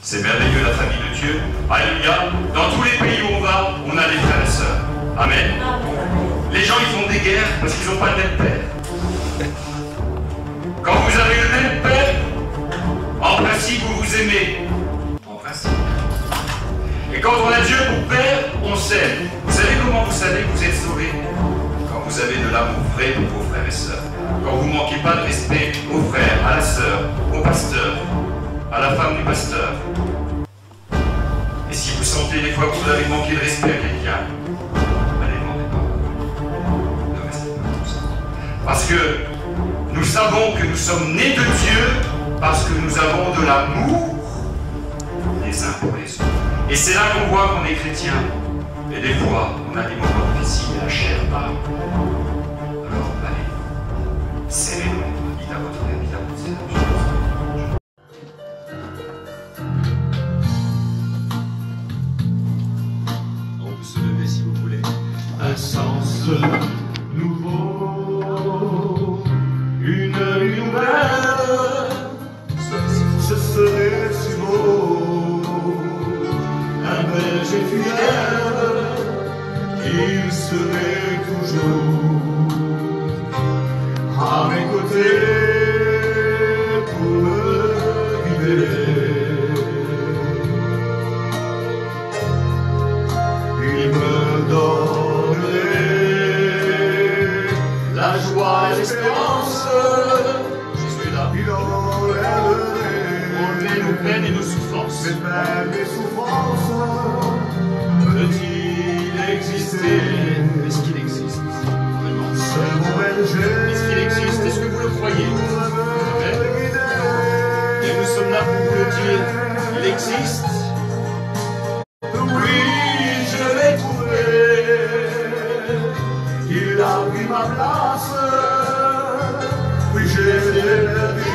C'est merveilleux la famille de Dieu. Alléluia. Dans tous les pays où on va, on a des frères et sœurs. Amen. Les gens, ils font des guerres parce qu'ils n'ont pas le même père. Quand vous avez le même père, en principe, vous vous aimez. En principe. Et quand on a Dieu pour père, on s'aime. Vous savez comment vous savez que vous êtes sauvés? Quand vous avez de l'amour vrai pour vos frères et sœurs. Quand vous ne manquez pas de respect aux frères, à la sœur, au pasteur, à la femme du pasteur. Et si vous sentez des fois que vous avez manqué de respect à quelqu'un, allez, ne demandez pas. Ne restez pas comme ça. Parce que nous savons que nous sommes nés de Dieu parce que nous avons de l'amour les uns pour les autres. Et c'est là qu'on voit qu'on est chrétien. Et des fois, on a des moments difficiles et la chair parle. Alors, allez, serrez-nous, dites à votre frère, dites à votre sœur. On peut se lever si vous voulez. Un sens nouveau, une vie nouvelle, ce serait si beau. Un berger fidèle, il serait toujours à mes côtés pour me guider. Il me donnerait la joie et l'espérance. Jésus est là. Il enlèverait Nos peines et nos souffrances. mes peines et souffrances. Peut-il exister? Est-ce qu'il existe? Vraiment. C'est mon berger. Est-ce qu'il existe? Est-ce que vous le croyez? Et nous sommes là pour vous le dire. Il existe. Oui, je l'ai trouvé. Il a pris ma place. Oui, je l'ai perdu.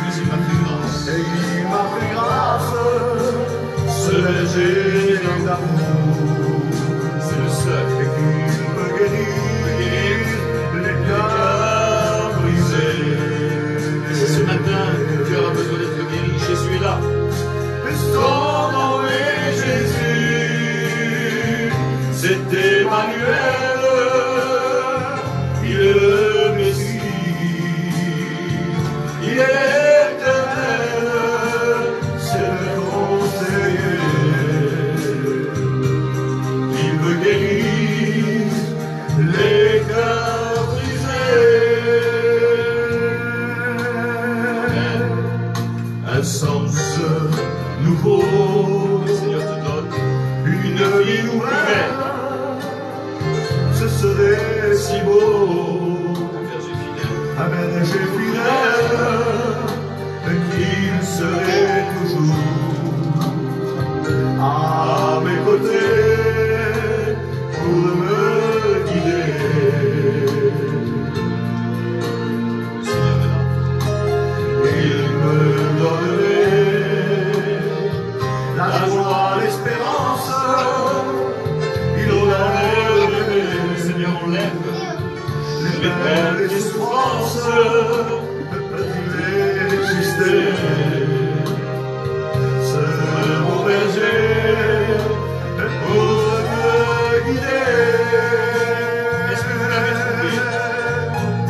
Mais il m'a fait grâce. Et il m'a fait grâce. Ce berger d'amour, C'est le seul. et qu'il peut guérir les cœurs brisés. Et si ce matin, ton cœur a besoin d'être guéri, Jésus est là. Et son nom est Jésus, c'est Emmanuel, il est le Messie, il est l'éternel, c'est le conseiller. Il veut guérir les cœurs brisés. Un sens nouveau, Le Seigneur te donne. une vie nouvelle, ce serait si beau. Un berger fidèle. Un berger fidèle, qu'il serait toujours à mes côtés pour me guider. Le Seigneur est là. Il me donnerait la joie, l'espérance. Il enlèverait, Le Seigneur enlève. les peines et les souffrances. Peut-il exister? C'est mon berger pour me guider. Est-ce que vous l'avez trouvé?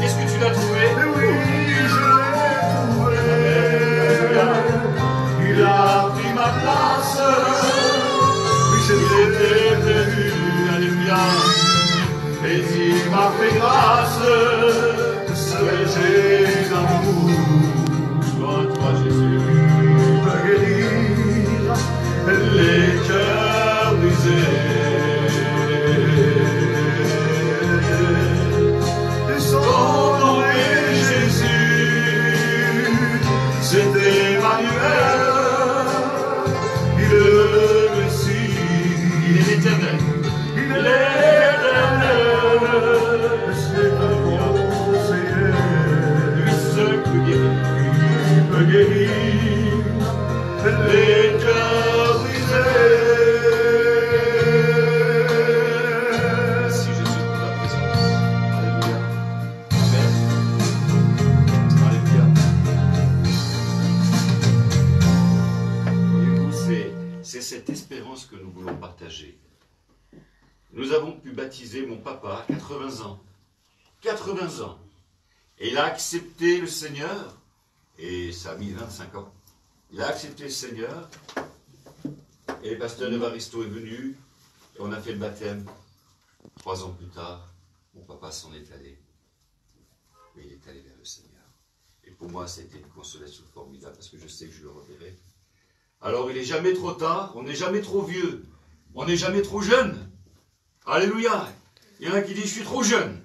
Est-ce que tu l'as trouvé? Oui, je l'ai trouvé. Il a pris ma place. Oui, je l'ai prévu. Alléluia. Et il m'a fait grâce. Ce berger d'amour, Gloire à toi, Jésus. il peut guérir les cœurs brisés. Et son nom est Jésus, c'est Emmanuel, il est le Messie, Il est l'éternel. il est l'éternel, c'est le conseiller. Lui seul peut guérir. Il peut guérir les cœurs brisés. Merci Jésus pour ta présence. Alléluia. Amen. Alléluia. c'est cette espérance que nous voulons partager. Nous avons pu baptiser mon papa à 80 ans. 80 ans. Et il a accepté le Seigneur, et ça a mis 25 ans. Il a accepté le Seigneur, et le pasteur Evaristo est venu, et on a fait le baptême. 3 ans plus tard, mon papa s'en est allé. Mais il est allé vers le Seigneur. Et pour moi, ça a été une consolation formidable, parce que je sais que je le reverrai. Alors, il n'est jamais trop tard, on n'est jamais trop vieux, on n'est jamais trop jeune. Alléluia. Il y en a qui disent, je suis trop jeune.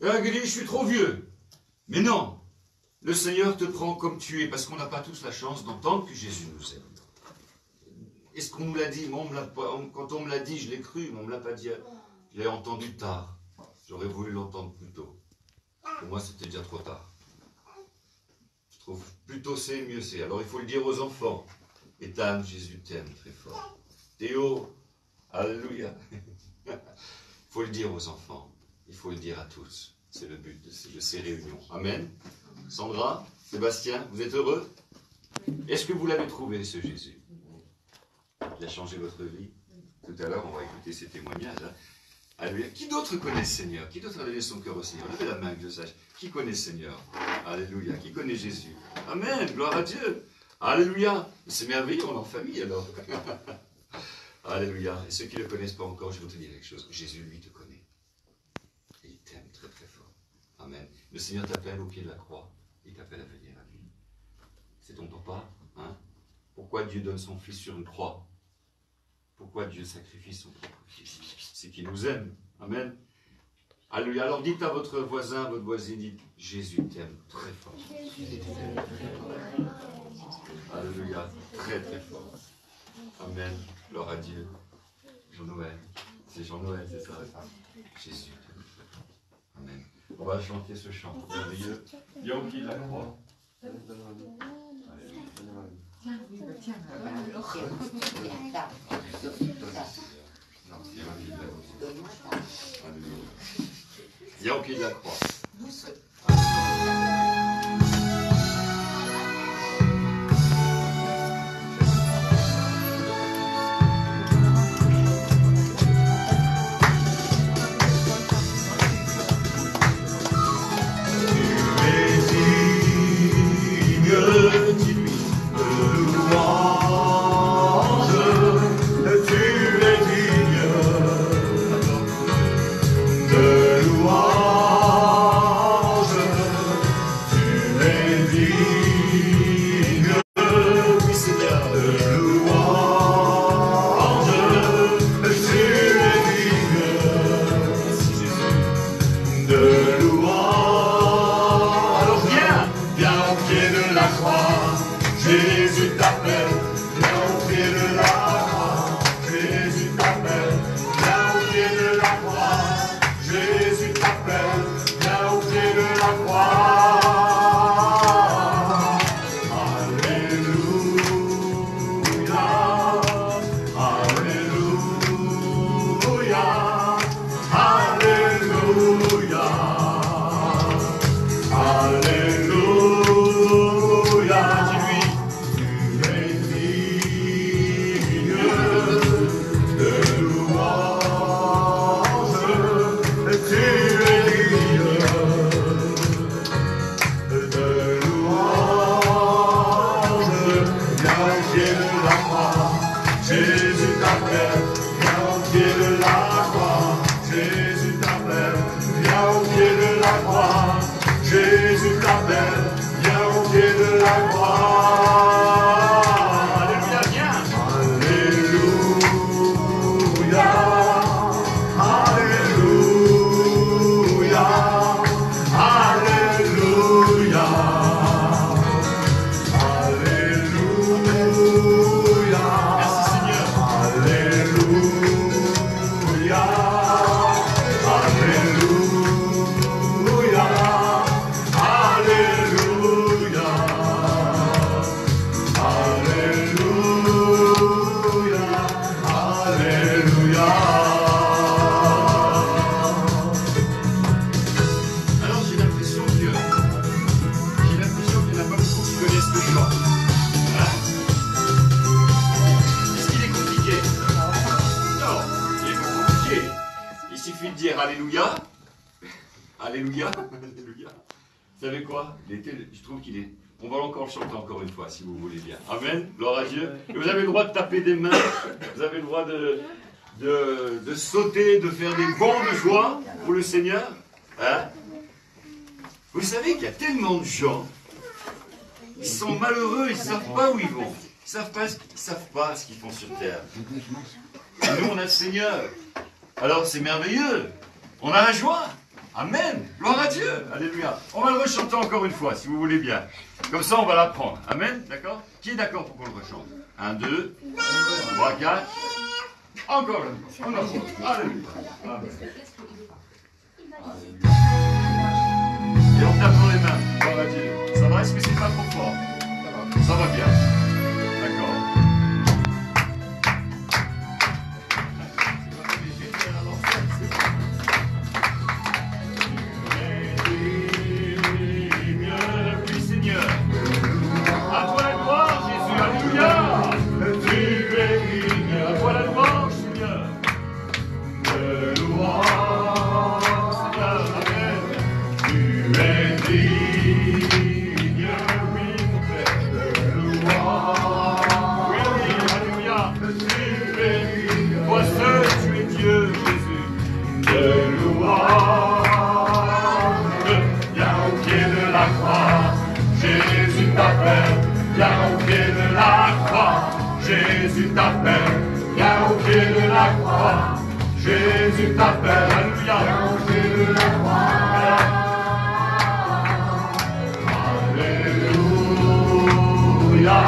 Il y en a qui disent, je suis trop vieux. Mais non, le Seigneur te prend comme tu es, parce qu'on n'a pas tous la chance d'entendre que Jésus nous aime. Est-ce qu'on nous l'a dit? Moi, quand on me l'a dit, je l'ai cru, mais on ne me l'a pas dit. Je l'ai entendu tard. J'aurais voulu l'entendre plus tôt. Pour moi, c'était déjà trop tard. Je trouve plus tôt c'est, mieux c'est. Alors, il faut le dire aux enfants. Ethan, Jésus t'aime très fort. Théo, alléluia. Il faut le dire aux enfants. Il faut le dire à tous. C'est le but de ces réunions. Amen. Sandra, Sébastien, vous êtes heureux? Est-ce que vous l'avez trouvé, ce Jésus? Il a changé votre vie? Tout à l'heure, on va écouter ces témoignages. Hein. Alléluia. Qui d'autre connaît le Seigneur? Qui d'autre a donné son cœur au Seigneur? Levez la main que je sache. Qui connaît le Seigneur? Alléluia. Qui connaît Jésus? Amen. Gloire à Dieu. Alléluia. C'est merveilleux, on est en famille alors. Alléluia. Et ceux qui ne le connaissent pas encore, je vais te dire quelque chose. Jésus, lui, te connaît. Et il t'aime très très fort. Amen. Le Seigneur t'appelle au pied de la croix. Il t'appelle à venir à lui. C'est ton papa, hein? Pourquoi Dieu donne son Fils sur une croix? Pourquoi Dieu sacrifie son propre Fils? C'est qu'il nous aime. Amen. Alléluia. Alors dites à votre voisin, votre voisine, dites, Jésus t'aime très fort. Alléluia. Très très fort. Amen. Gloire à Dieu. Jean-Noël. C'est Jean-Noël, c'est ça. Jésus t'aime très fort. Amen. On va chanter ce chant merveilleux. Il y a au pied de la croix. Il y a au pied de la croix. dire Alléluia. Alléluia. Alléluia. Vous savez quoi? Je trouve qu'il est... On va encore le chanter encore une fois, si vous voulez bien. Amen. Gloire à Dieu. Et vous avez le droit de taper des mains. Vous avez le droit de sauter, de faire des bonds de joie pour le Seigneur. Hein? Vous savez qu'il y a tellement de gens, ils sont malheureux, ils ne savent pas où ils vont. Ils ne savent pas ce qu'ils font sur terre. Et nous, on a le Seigneur. Alors, c'est merveilleux. On a la joie. Amen. Gloire à Dieu. Alléluia. On va le rechanter encore une fois, si vous voulez bien. Comme ça, on va l'apprendre. Amen. D'accord? Qui est d'accord pour qu'on le rechante? 1, 2, 3, 4. Encore une fois. Alléluia. Amen. Et on tape dans les mains. Gloire à Dieu. Ça va? Est-ce que c'est pas trop fort? Ça va bien. D'accord. Jésus t'appelle, viens au pied de la croix. Jésus t'appelle, alléluia, viens au pied de la croix. Alléluia,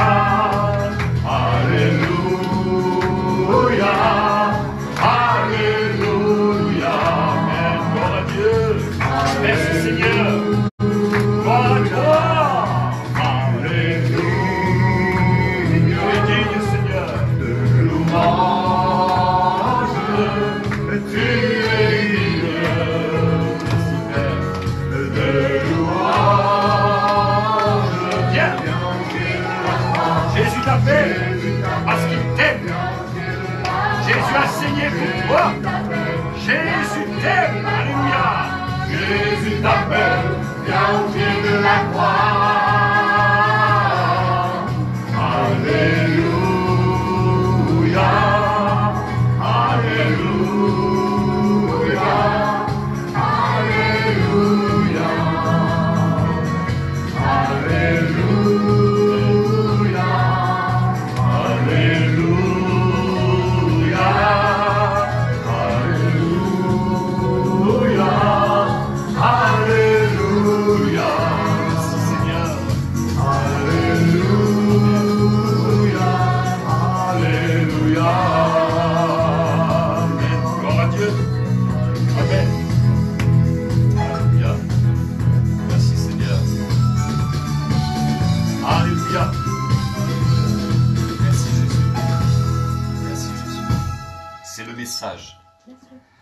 alléluia, alléluia. Amen, gloire à Dieu. Merci Seigneur. Gloire à toi. Parce qu'il t'aime. Jésus a saigné pour toi. Jésus t'aime. Alléluia. Jésus t'appelle, viens au pied de la croix. Alléluia. Alléluia. Alléluia. Alléluia.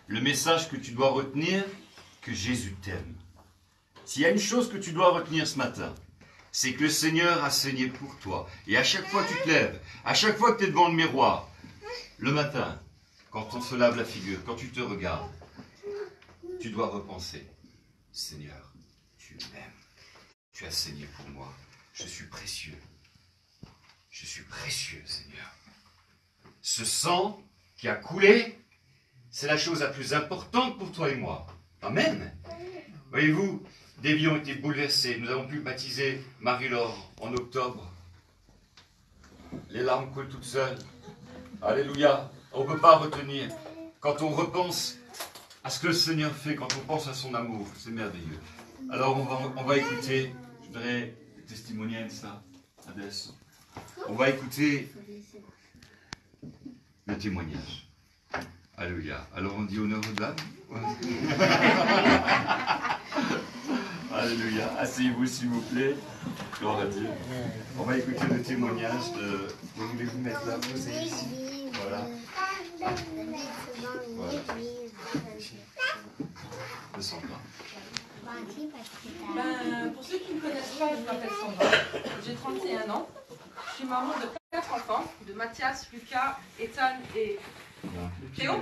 Le message que tu dois retenir, que Jésus t'aime. S'il y a une chose que tu dois retenir ce matin, c'est que le Seigneur a saigné pour toi. Et à chaque fois que tu te lèves, à chaque fois que tu es devant le miroir, le matin, quand on se lave la figure, quand tu te regardes, tu dois repenser, Seigneur, tu m'aimes. Tu as saigné pour moi. Je suis précieux. Je suis précieux, Seigneur. Ce sang qui a coulé, c'est la chose la plus importante pour toi et moi. Amen. Voyez-vous, des vies ont été bouleversées. Nous avons pu baptiser Marie-Laure en octobre. Les larmes coulent toutes seules. Alléluia. On ne peut pas retenir. Quand on repense à ce que le Seigneur fait, quand on pense à son amour, c'est merveilleux. Alors on va écouter, je voudrais testimonier ça, adesso. On va écouter le témoignage. Alléluia. Alors on dit honneur aux dames. Alléluia. Asseyez-vous s'il vous plaît. Gloire à Dieu. On va écouter le témoignage de... Vous voulez vous mettre là, vous êtes ici. Voilà. Voilà. De Sandra. Pour ceux qui ne me connaissent pas, je m'appelle Sandra. J'ai 31 ans. Je suis maman de 4 enfants, de Mathias, Lucas, Ethan et Théo.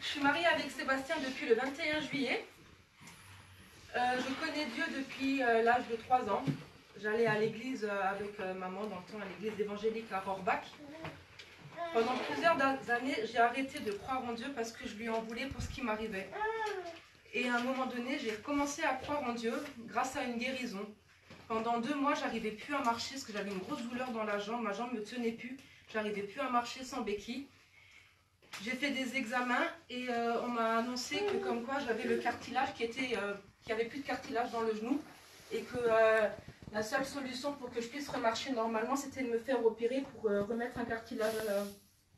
Je suis mariée avec Sébastien depuis le 21 juillet. Je connais Dieu depuis l'âge de 3 ans. J'allais à l'église avec maman dans le temps, à l'église évangélique à Rohrbach. Pendant plusieurs années, j'ai arrêté de croire en Dieu parce que je lui en voulais pour ce qui m'arrivait. Et à un moment donné, j'ai commencé à croire en Dieu grâce à une guérison. Pendant 2 mois, j'arrivais plus à marcher parce que j'avais une grosse douleur dans la jambe. Ma jambe ne me tenait plus. J'arrivais plus à marcher sans béquille. J'ai fait des examens et on m'a annoncé que comme quoi j'avais le cartilage qu'il n'y avait plus de cartilage dans le genou et que la seule solution pour que je puisse remarcher normalement, c'était de me faire opérer pour remettre un cartilage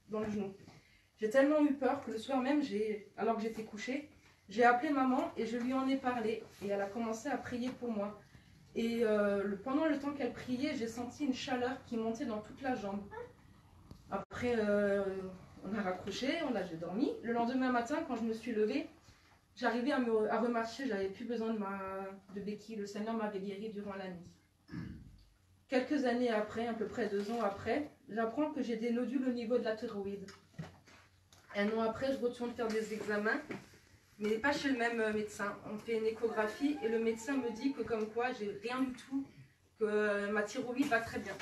dans le genou. J'ai tellement eu peur que le soir même, alors que j'étais couchée, j'ai appelé maman et je lui en ai parlé et elle a commencé à prier pour moi. Et pendant le temps qu'elle priait, j'ai senti une chaleur qui montait dans toute la jambe. Après, on a raccroché, j'ai dormi. Le lendemain matin, quand je me suis levée, j'arrivais à remarcher, j'avais plus besoin de béquille. Le Seigneur m'avait guéri durant la nuit. Quelques années après, à peu près 2 ans après, j'apprends que j'ai des nodules au niveau de la thyroïde. 1 an après, je retourne faire des examens, mais pas chez le même médecin. On fait une échographie et le médecin me dit que comme quoi, j'ai rien du tout, que ma thyroïde va très bien.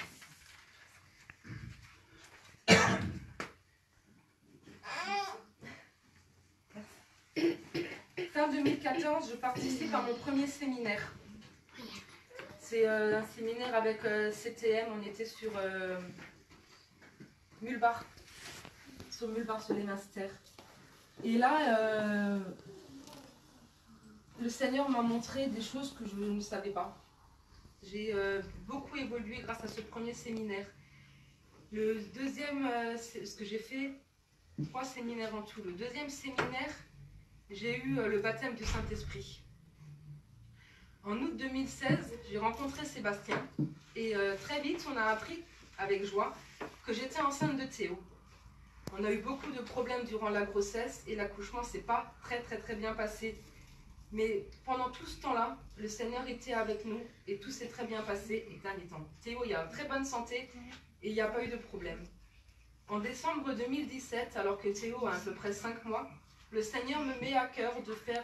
Fin 2014, je participe à mon premier séminaire. C'est un séminaire avec CTM, on était sur Mulbach, sur les Masters. Et là, le Seigneur m'a montré des choses que je ne savais pas. J'ai beaucoup évolué grâce à ce premier séminaire. Le deuxième, ce que j'ai fait, 3 séminaires en tout. Le deuxième séminaire, j'ai eu le baptême du Saint-Esprit. En août 2016, j'ai rencontré Sébastien et très vite, on a appris avec joie que j'étais enceinte de Théo. On a eu beaucoup de problèmes durant la grossesse et l'accouchement s'est pas très bien passé. Mais pendant tout ce temps-là, le Seigneur était avec nous et tout s'est très bien passé. Et dernier temps, Théo, il a une très bonne santé et il n'y a pas eu de problème. En décembre 2017, alors que Théo a à peu près 5 mois, le Seigneur me met à cœur de faire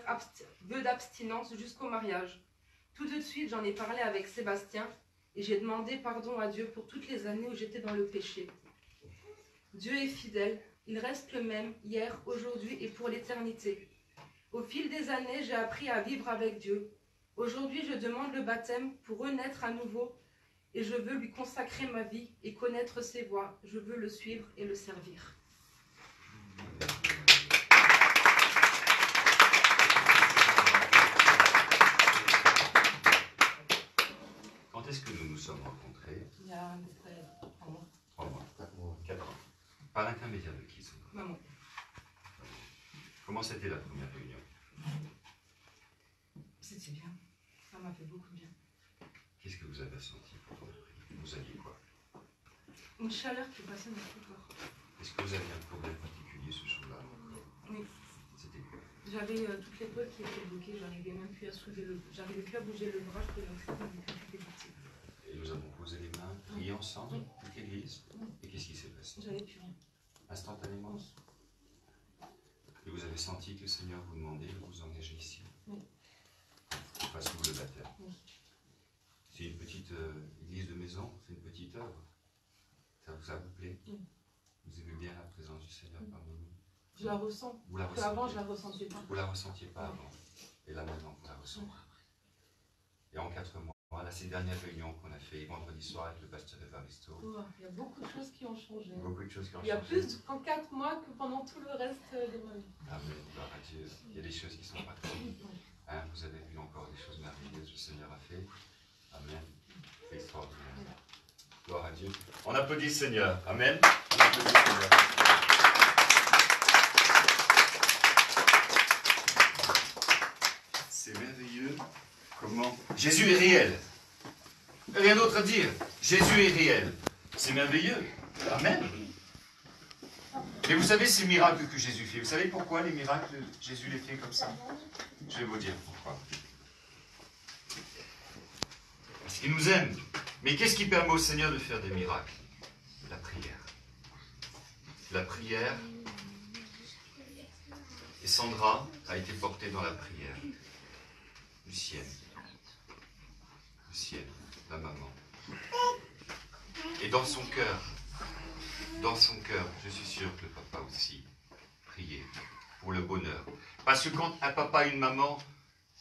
vœu d'abstinence jusqu'au mariage. Tout de suite, j'en ai parlé avec Sébastien et j'ai demandé pardon à Dieu pour toutes les années où j'étais dans le péché. Dieu est fidèle, il reste le même hier, aujourd'hui et pour l'éternité. Au fil des années, j'ai appris à vivre avec Dieu. Aujourd'hui, je demande le baptême pour renaître à nouveau et je veux lui consacrer ma vie et connaître ses voies. Je veux le suivre et le servir. Quand est-ce que nous nous sommes rencontrés? Il y a à peu près 3 mois. 3 mois, 4 ans. Par l'intermédiaire de qui ça? Maman. Comment c'était la première réunion? C'était bien. Ça m'a fait beaucoup de bien. Qu'est-ce que vous avez senti pendant la prière? Vous aviez quoi? Une chaleur qui passait dans tout le corps. Est-ce que vous aviez un problème particulier ce jour-là? Oui. C'était quoi? J'avais toute l'épaule qui était bloquée, j'arrivais même plus à soulever j'arrivais plus à bouger le bras, je pouvais même plus débuter. Et nous avons posé les mains, prié ensemble, toute l'église. Et qu'est-ce qui s'est passé? J'avais plus rien. Instantanément. Et vous avez senti que le Seigneur vous demandait de vous engager ici? Oui. Pour faire le baptême. Oui. C'est une petite église de maison, c'est une petite œuvre. Ça vous plaît? Oui. Vous aimez bien la présence du Seigneur parmi nous? Je la ressens. Vous la Parce qu'avant, ressentiez? je la ressentais pas. Vous la ressentiez pas avant. Et là maintenant, vous la ressentez. Et en 4 mois, là, ces dernières réunions qu'on a fait vendredi soir avec le pasteur Evaristo. Il y a beaucoup de choses qui ont changé. Beaucoup de choses qui ont Il y a changé. plus qu'en 4 mois que pendant tout le reste de ma vie. Amen, gloire à Dieu. Il y a des choses qui sont parties. Hein, vous avez vu encore des choses merveilleuses que le Seigneur a fait. Amen. C'est extraordinaire. Gloire à Dieu. On applaudit le Seigneur. Amen. On applaudit le Seigneur. C'est merveilleux comment Jésus est réel. Rien d'autre à dire. Jésus est réel. C'est merveilleux. Amen. Et vous savez ces miracles que Jésus fait. Vous savez pourquoi les miracles, Jésus les fait comme ça? Je vais vous dire pourquoi. Parce qu'il nous aime. Mais qu'est-ce qui permet au Seigneur de faire des miracles? La prière. La prière. Et Sandra a été portée dans la prière. Lucienne, la maman. Et dans son cœur, je suis sûr que le papa aussi priait pour le bonheur. Parce que quand un papa et une maman,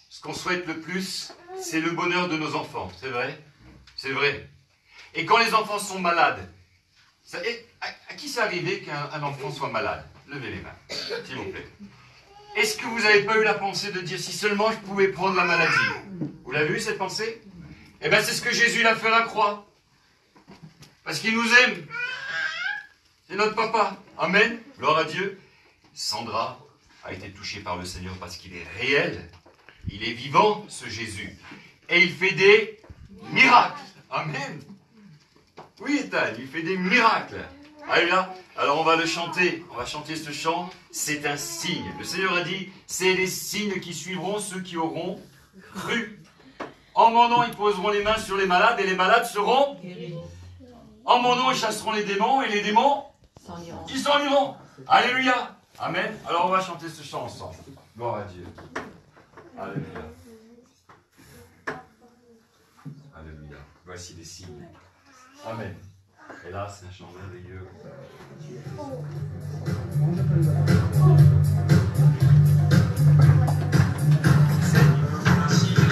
ce qu'on souhaite le plus, c'est le bonheur de nos enfants. C'est vrai? C'est vrai. Et quand les enfants sont malades, à qui c'est arrivé qu'un enfant soit malade? Levez les mains, s'il vous plaît. Est-ce que vous n'avez pas eu la pensée de dire si seulement je pouvais prendre la maladie? Vous l'avez eu cette pensée? Eh bien c'est ce que Jésus a fait à la croix. Parce qu'il nous aime. C'est notre papa. Amen. Gloire à Dieu. Sandra a été touchée par le Seigneur parce qu'il est réel. Il est vivant, ce Jésus. Et il fait des miracles. Amen. Oui, Ethan, il fait des miracles. Alléluia. Alors on va le chanter. On va chanter ce chant. C'est un signe. Le Seigneur a dit, c'est les signes qui suivront ceux qui auront cru. En mon nom, ils poseront les mains sur les malades et les malades seront guéris. En mon nom, ils chasseront les démons et les démons, ils s'en iront. Alléluia. Amen. Alors on va chanter ce chant ensemble. Gloire à Dieu. Alléluia. Alléluia. Voici les signes. Amen. Et là, c'est un chant merveilleux.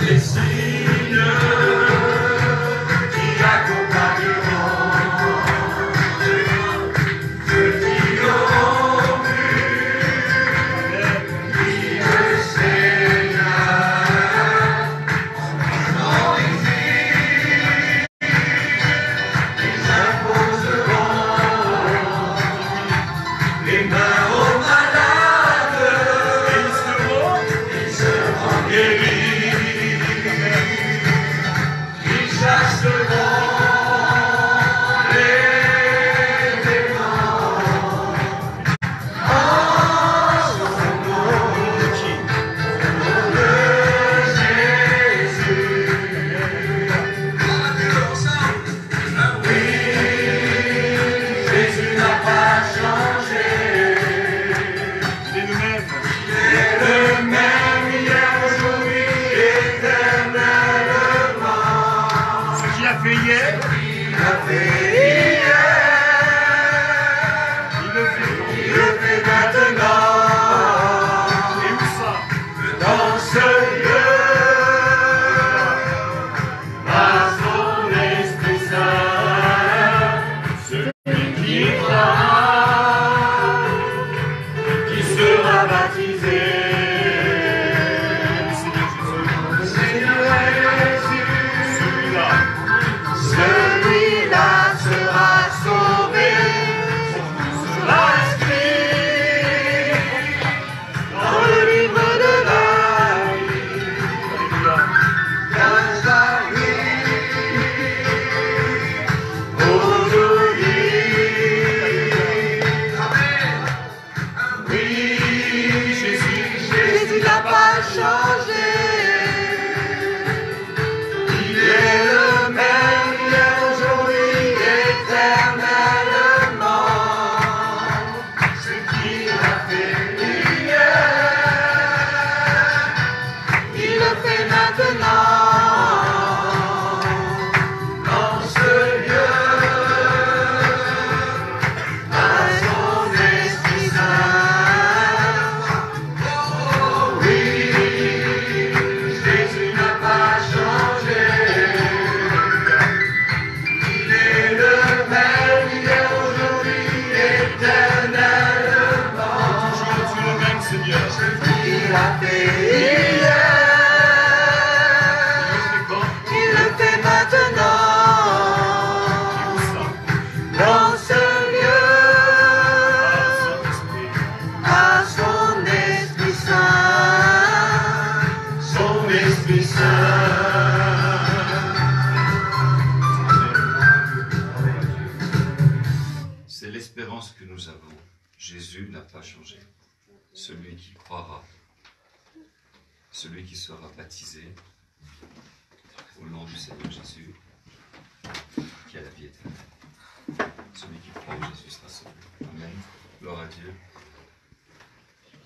Les signes qui accompagneront ceux qui auront vu le Seigneur dans les îles, ils imposeront les mains aux malades et ils seront guéris. C'est l'espérance que nous avons. Jésus n'a pas changé. Celui qui croira, celui qui sera baptisé au nom du Seigneur Jésus, qui a la vie éternelle. Celui qui croit en Jésus sera sauvé. Amen. Gloire à Dieu.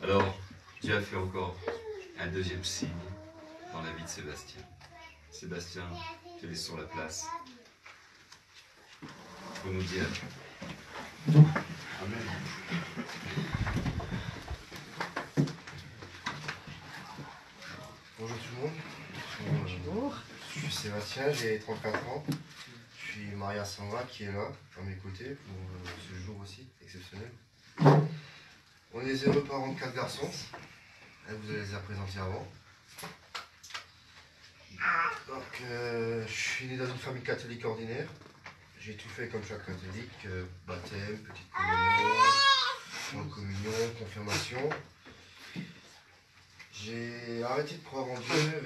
Alors, Dieu a fait encore un deuxième signe dans la vie de Sébastien. Sébastien, te laissons la place pour nous dire Amen. Bonjour tout le monde. Bonjour. Je suis Sébastien, j'ai 34 ans. Je suis marié à Sandra qui est là, à mes côtés, pour ce jour aussi, exceptionnel. On est des heureux parents de 4 garçons. Vous allez les présenter avant. Donc, je suis né dans une famille catholique ordinaire. J'ai tout fait comme chaque catholique, baptême, petite communion, grande communion, confirmation. J'ai arrêté de croire en Dieu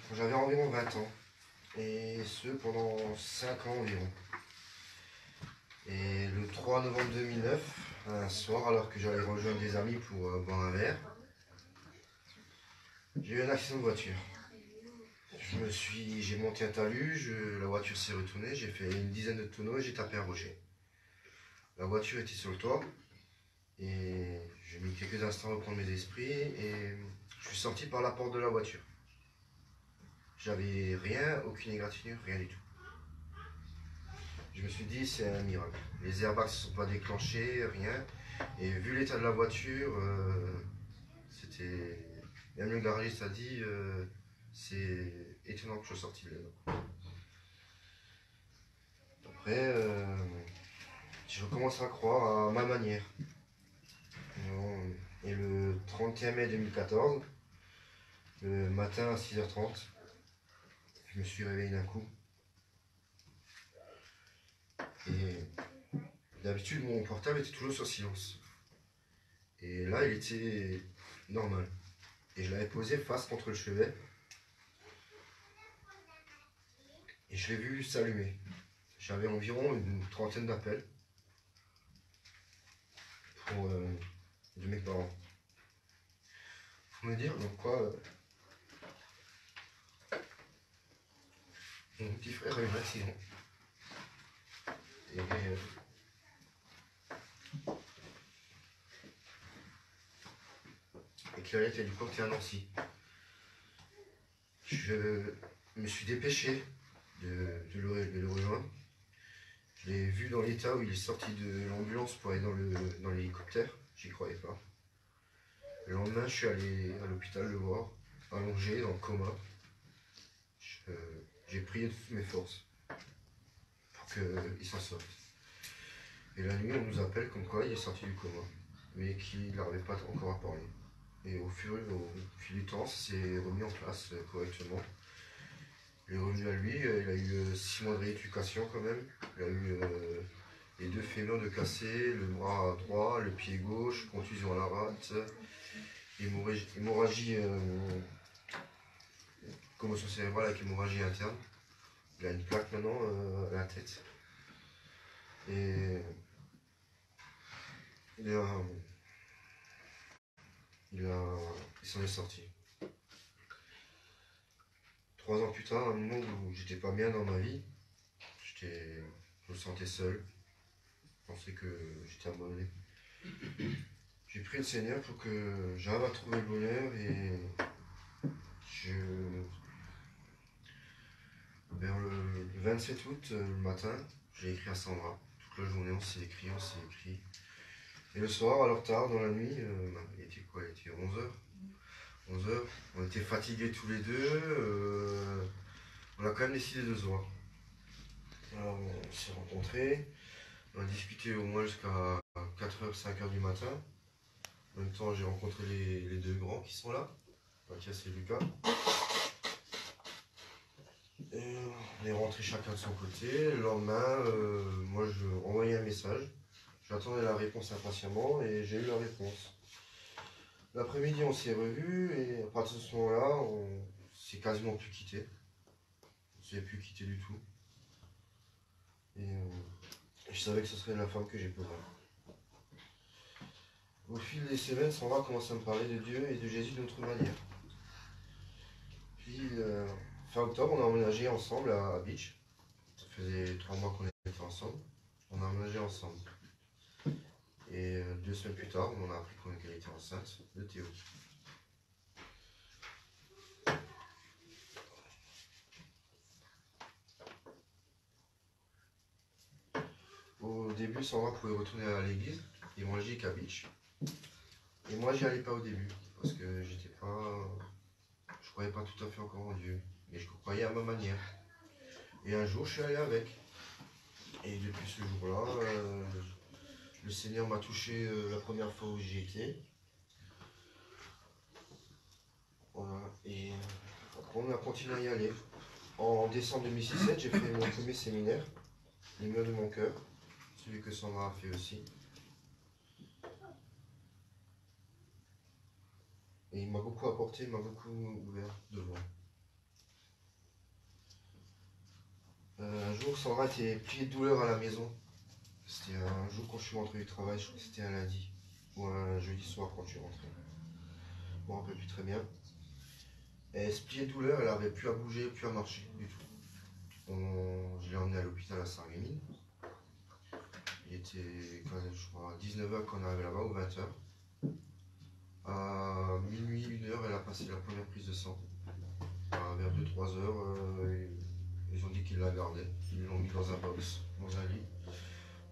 quand j'avais environ 20 ans. Et ce pendant 5 ans environ. Et le 3 novembre 2009, un soir, alors que j'allais rejoindre des amis pour boire un verre, j'ai eu un accident de voiture. J'ai monté un talus, la voiture s'est retournée, j'ai fait une dizaine de tonneaux et j'ai tapé un rocher. La voiture était sur le toit et j'ai mis quelques instants à reprendre mes esprits et je suis sorti par la porte de la voiture. J'avais rien, aucune égratignure, rien du tout. Je me suis dit c'est un miracle. Les airbags ne se sont pas déclenchés, rien. Et vu l'état de la voiture, c'était... Même le garagiste a dit c'est étonnant que je sois sorti de là. Après, je recommence à croire à ma manière. Et le 31 mai 2014, le matin à 6h30, je me suis réveillé d'un coup. Et d'habitude, mon portable était toujours sur silence. Et là, il était normal. Et je l'avais posé face contre le chevet. Et je l'ai vu s'allumer. J'avais environ une trentaine d'appels de mes parents. Pour me dire donc quoi mon petit frère a eu un accident. Et qu'il allait être hélicoptère à Nancy. Je me suis dépêché de le rejoindre. Je l'ai vu dans l'état où il est sorti de l'ambulance pour aller dans l'hélicoptère. J'y croyais pas. Le lendemain, je suis allé à l'hôpital le voir, allongé dans le coma. J'ai prié de toutes mes forces pour qu'il s'en sorte. Et la nuit, on nous appelle comme quoi il est sorti du coma, mais qu'il n'arrivait pas encore à parler. Et au fil du temps, ça s'est remis en place correctement. Il est revenu à lui, il a eu 6 mois de rééducation quand même. Il a eu les 2 fémurs de cassés, le bras droit, le pied gauche, contusion à la rate, hémorragie, commotion cérébrale avec hémorragie interne. Il a une plaque maintenant à la tête. Et il s'en est sorti. 3 ans plus tard, à un moment où j'étais pas bien dans ma vie, je me sentais seul. Je pensais que j'étais abandonné. J'ai prié le Seigneur pour que j'arrive à trouver le bonheur et vers le 27 août, le matin, j'ai écrit à Sandra. Toute la journée, on s'est écrit. Et le soir, alors tard, dans la nuit, il était quoi? Il était 11h. 11h, on était fatigués tous les deux. On a quand même décidé de se voir. Alors, on s'est rencontrés. On a discuté au moins jusqu'à 4h, 5h du matin. En même temps, j'ai rencontré les 2 grands qui sont là, Mathias et Lucas. Et on est rentrés chacun de son côté. Le lendemain, moi je envoyais un message. J'attendais la réponse impatiemment et j'ai eu la réponse. L'après-midi, on s'est revus et à partir de ce moment-là, on s'est quasiment plus quitté. On s'est plus quitté du tout. Et je savais que ce serait la femme que j'épouserais. Au fil des semaines, Sandra commence à me parler de Dieu et de Jésus d'une autre manière. Puis, fin octobre, on a emménagé ensemble à Beach. Ça faisait 3 mois qu'on était ensemble. On a emménagé ensemble. Et 2 semaines plus tard, on a appris qu'elle était enceinte de Théo. Au début, Sandra pouvait retourner à l'église évangélique à Beach. Et moi, j'y allais pas au début, parce que je croyais pas tout à fait encore en Dieu, mais je croyais à ma manière. Et un jour, je suis allé avec. Et depuis ce jour-là, le Seigneur m'a touché la première fois où j'y étais. Voilà. Et après, on a continué à y aller. En décembre 2017, j'ai fait mon premier séminaire, Les murs de mon cœur, celui que Sandra a fait aussi. Et il m'a beaucoup apporté, il m'a beaucoup ouvert de loin. Un jour, Sandra était pliée de douleur à la maison. C'était un jour quand je suis rentré du travail, je crois que c'était un lundi. Ou un jeudi soir quand je suis rentré. Je me rappelle plus très bien. Et elle se pliait de douleur, elle n'avait plus à bouger, plus à marcher du tout. Je l'ai emmenée à l'hôpital à Sarreguemines. Il était, je crois, à 19h quand on est arrivé là-bas, ou 20h. À minuit, 1h, elle a passé la première prise de sang. Vers 2-3h, ils ont dit qu'ils la gardaient. Ils l'ont mis dans un box, dans un lit.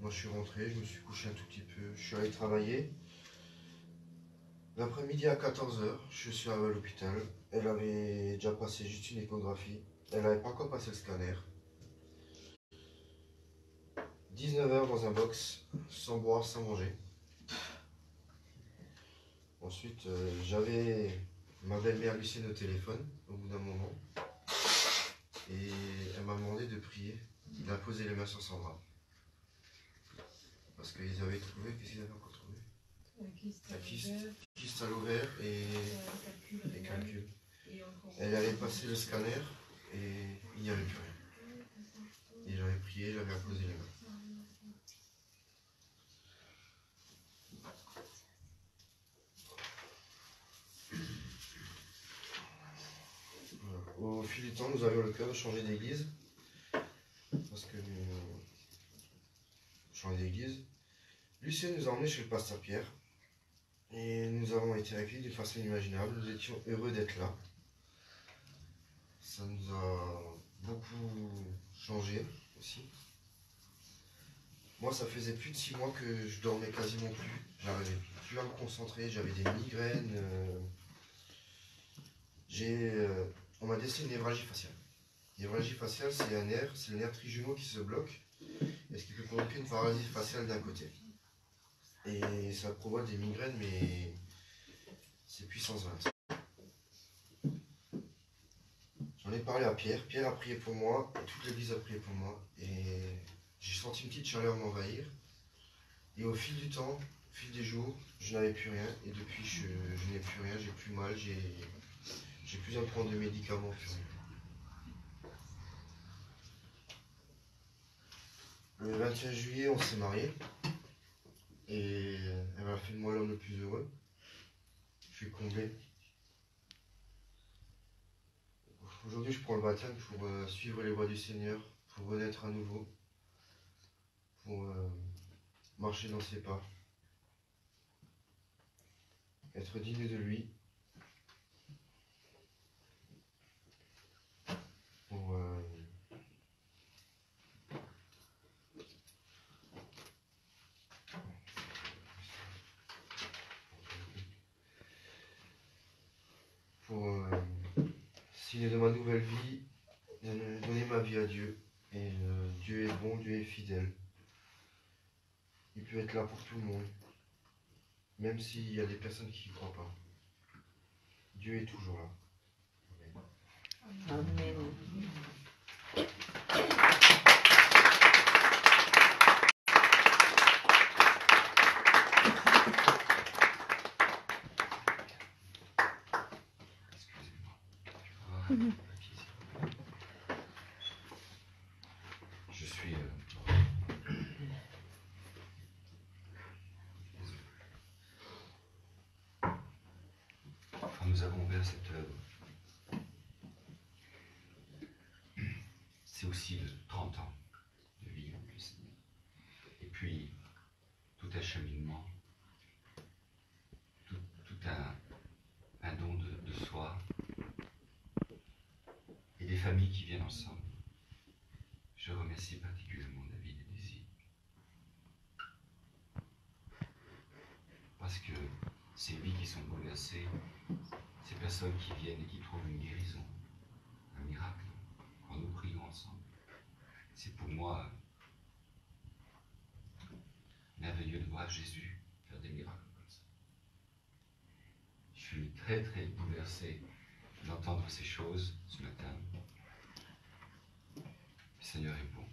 Moi, je suis rentré, je me suis couché un tout petit peu. Je suis allé travailler. L'après-midi à 14h, je suis arrivé à l'hôpital. Elle avait déjà passé juste une échographie. Elle n'avait pas encore passé le scanner. 19h dans un box, sans boire, sans manger. Ensuite, j'avais ma belle-mère Lucienne au téléphone, au bout d'un moment. Et elle m'a demandé de prier, d'imposer les mains sur Sandra. Parce qu'ils avaient trouvé, qu'est-ce qu'ils avaient encore trouvé? Un kyste à l'ovaire et des calculs. Elle avait passé le scanner et il n'y avait plus rien. Et j'avais prié, j'avais imposé les mains. Voilà. Au fil du temps, nous avions le cœur de changer d'église. Parce que nous changeons d'église. Lucien nous a emmenés chez le pasteur Pierre. Et nous avons été accueillis d'une façon inimaginable. Nous étions heureux d'être là. Ça nous a beaucoup changé aussi. Moi, ça faisait plus de 6 mois que je dormais quasiment plus. J'arrivais plus à me concentrer, j'avais des migraines. On m'a décelé une névralgie faciale. Névralgie faciale, c'est un nerf, c'est le nerf trijumeau qui se bloque, et ce qui peut provoquer une paralysie faciale d'un côté. Et ça provoque des migraines, mais c'est puissance 20. J'en ai parlé à Pierre. Pierre a prié pour moi, et toute l'église a prié pour moi. Et j'ai senti une petite chaleur m'envahir. Et au fil du temps, au fil des jours, je n'avais plus rien. Et depuis, je n'ai plus rien, j'ai plus mal, j'ai plus besoin de prendre de médicaments, plus rien. Le 21 juillet, on s'est mariés. Et elle m'a fait de moi l'homme le plus heureux. Je suis comblé. Aujourd'hui, je prends le baptême pour suivre les voies du Seigneur, pour renaître à nouveau, pour marcher dans ses pas, être digne de lui, pour signer de ma nouvelle vie, donner ma vie à Dieu. Et Dieu est bon, Dieu est fidèle. Il peut être là pour tout le monde, même s'il y a des personnes qui n'y croient pas. Dieu est toujours là. Amen. Je suis... Quand nous avons ouvert cette œuvre, c'est aussi de 30 ans de vie en plus. Et puis, tout un cheminement, tout un don de soi, et des familles qui viennent ensemble. Je remercie particulièrement David et Daisy ces vies qui sont bouleversées, ces personnes qui viennent et qui trouvent une guérison, un miracle, quand nous prions ensemble. C'est pour moi merveilleux de voir Jésus faire des miracles comme ça. Je suis très très bouleversé d'entendre ces choses ce matin. Le Seigneur est bon.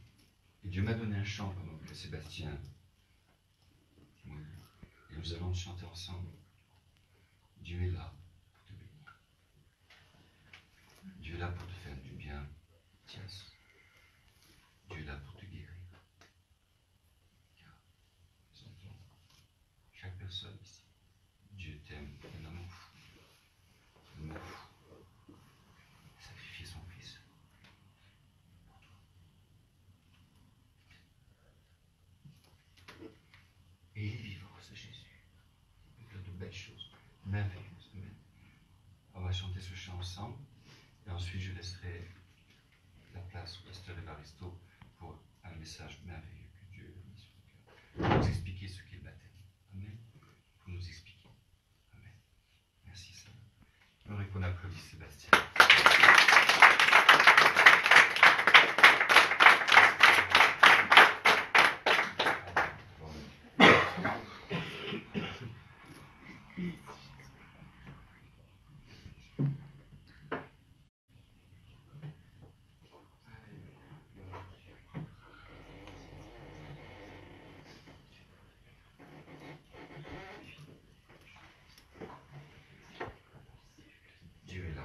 Et Dieu m'a donné un chant pendant que Sébastien mourut. Et nous allons chanter ensemble. Dieu est là pour te bénir. Dieu est là pour te faire du bien. Tiens. Dieu est là pour te guérir. Car nous entendons chaque personne ici. Dieu t'aime d'un amour fou. Un amour fou. Sacrifier son fils pour toi. Et il est vivant, ce Jésus. Il fait de belles choses, merveilleuses. Amen. On va chanter ce chant ensemble. Et ensuite, je laisserai la place au pasteur Evaristo pour un message merveilleux que Dieu a mis sur le cœur. Pour nous expliquer ce qu'est le baptême. Amen. Pour nous expliquer. Amen. Merci Seigneur. J'aimerais qu'on applaudisse Sébastien. Dieu est là.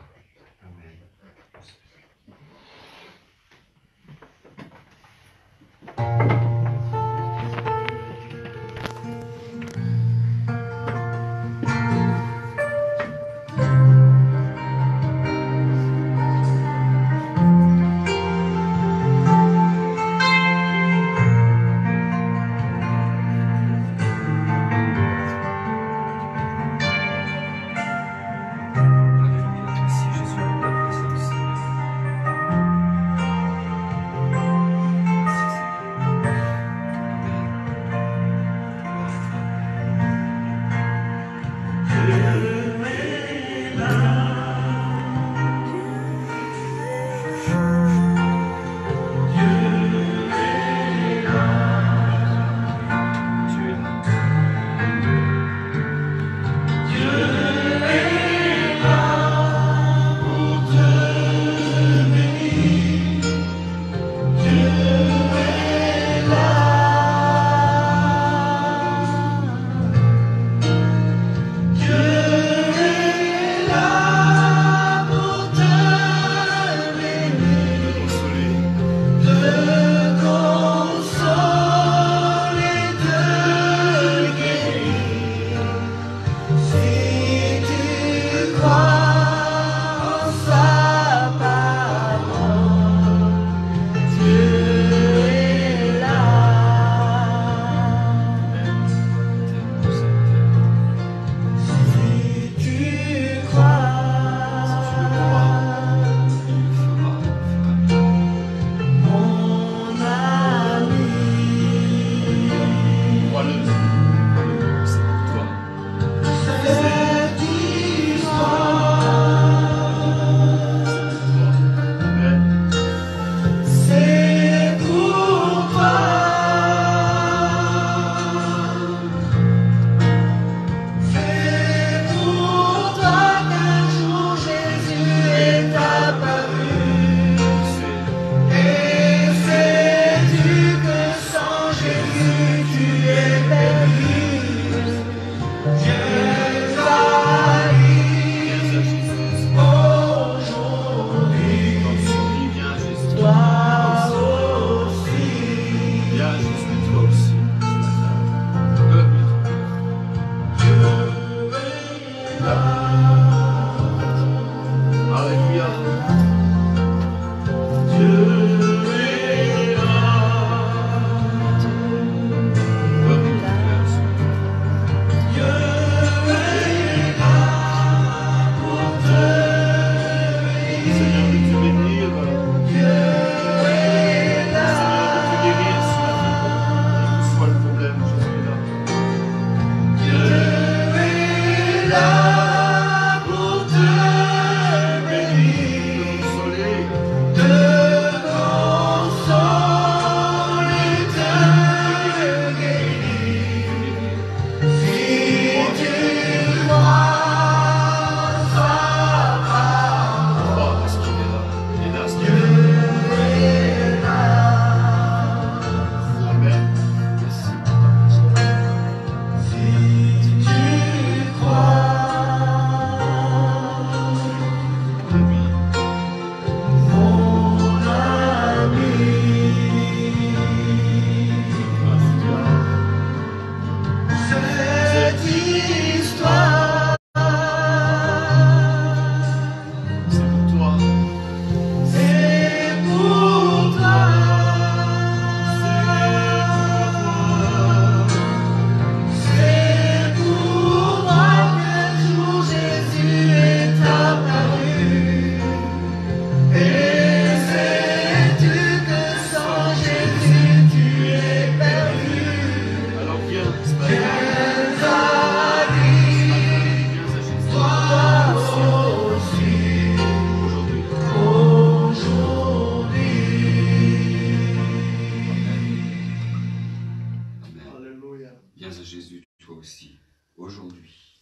Viens à Jésus, toi aussi, aujourd'hui.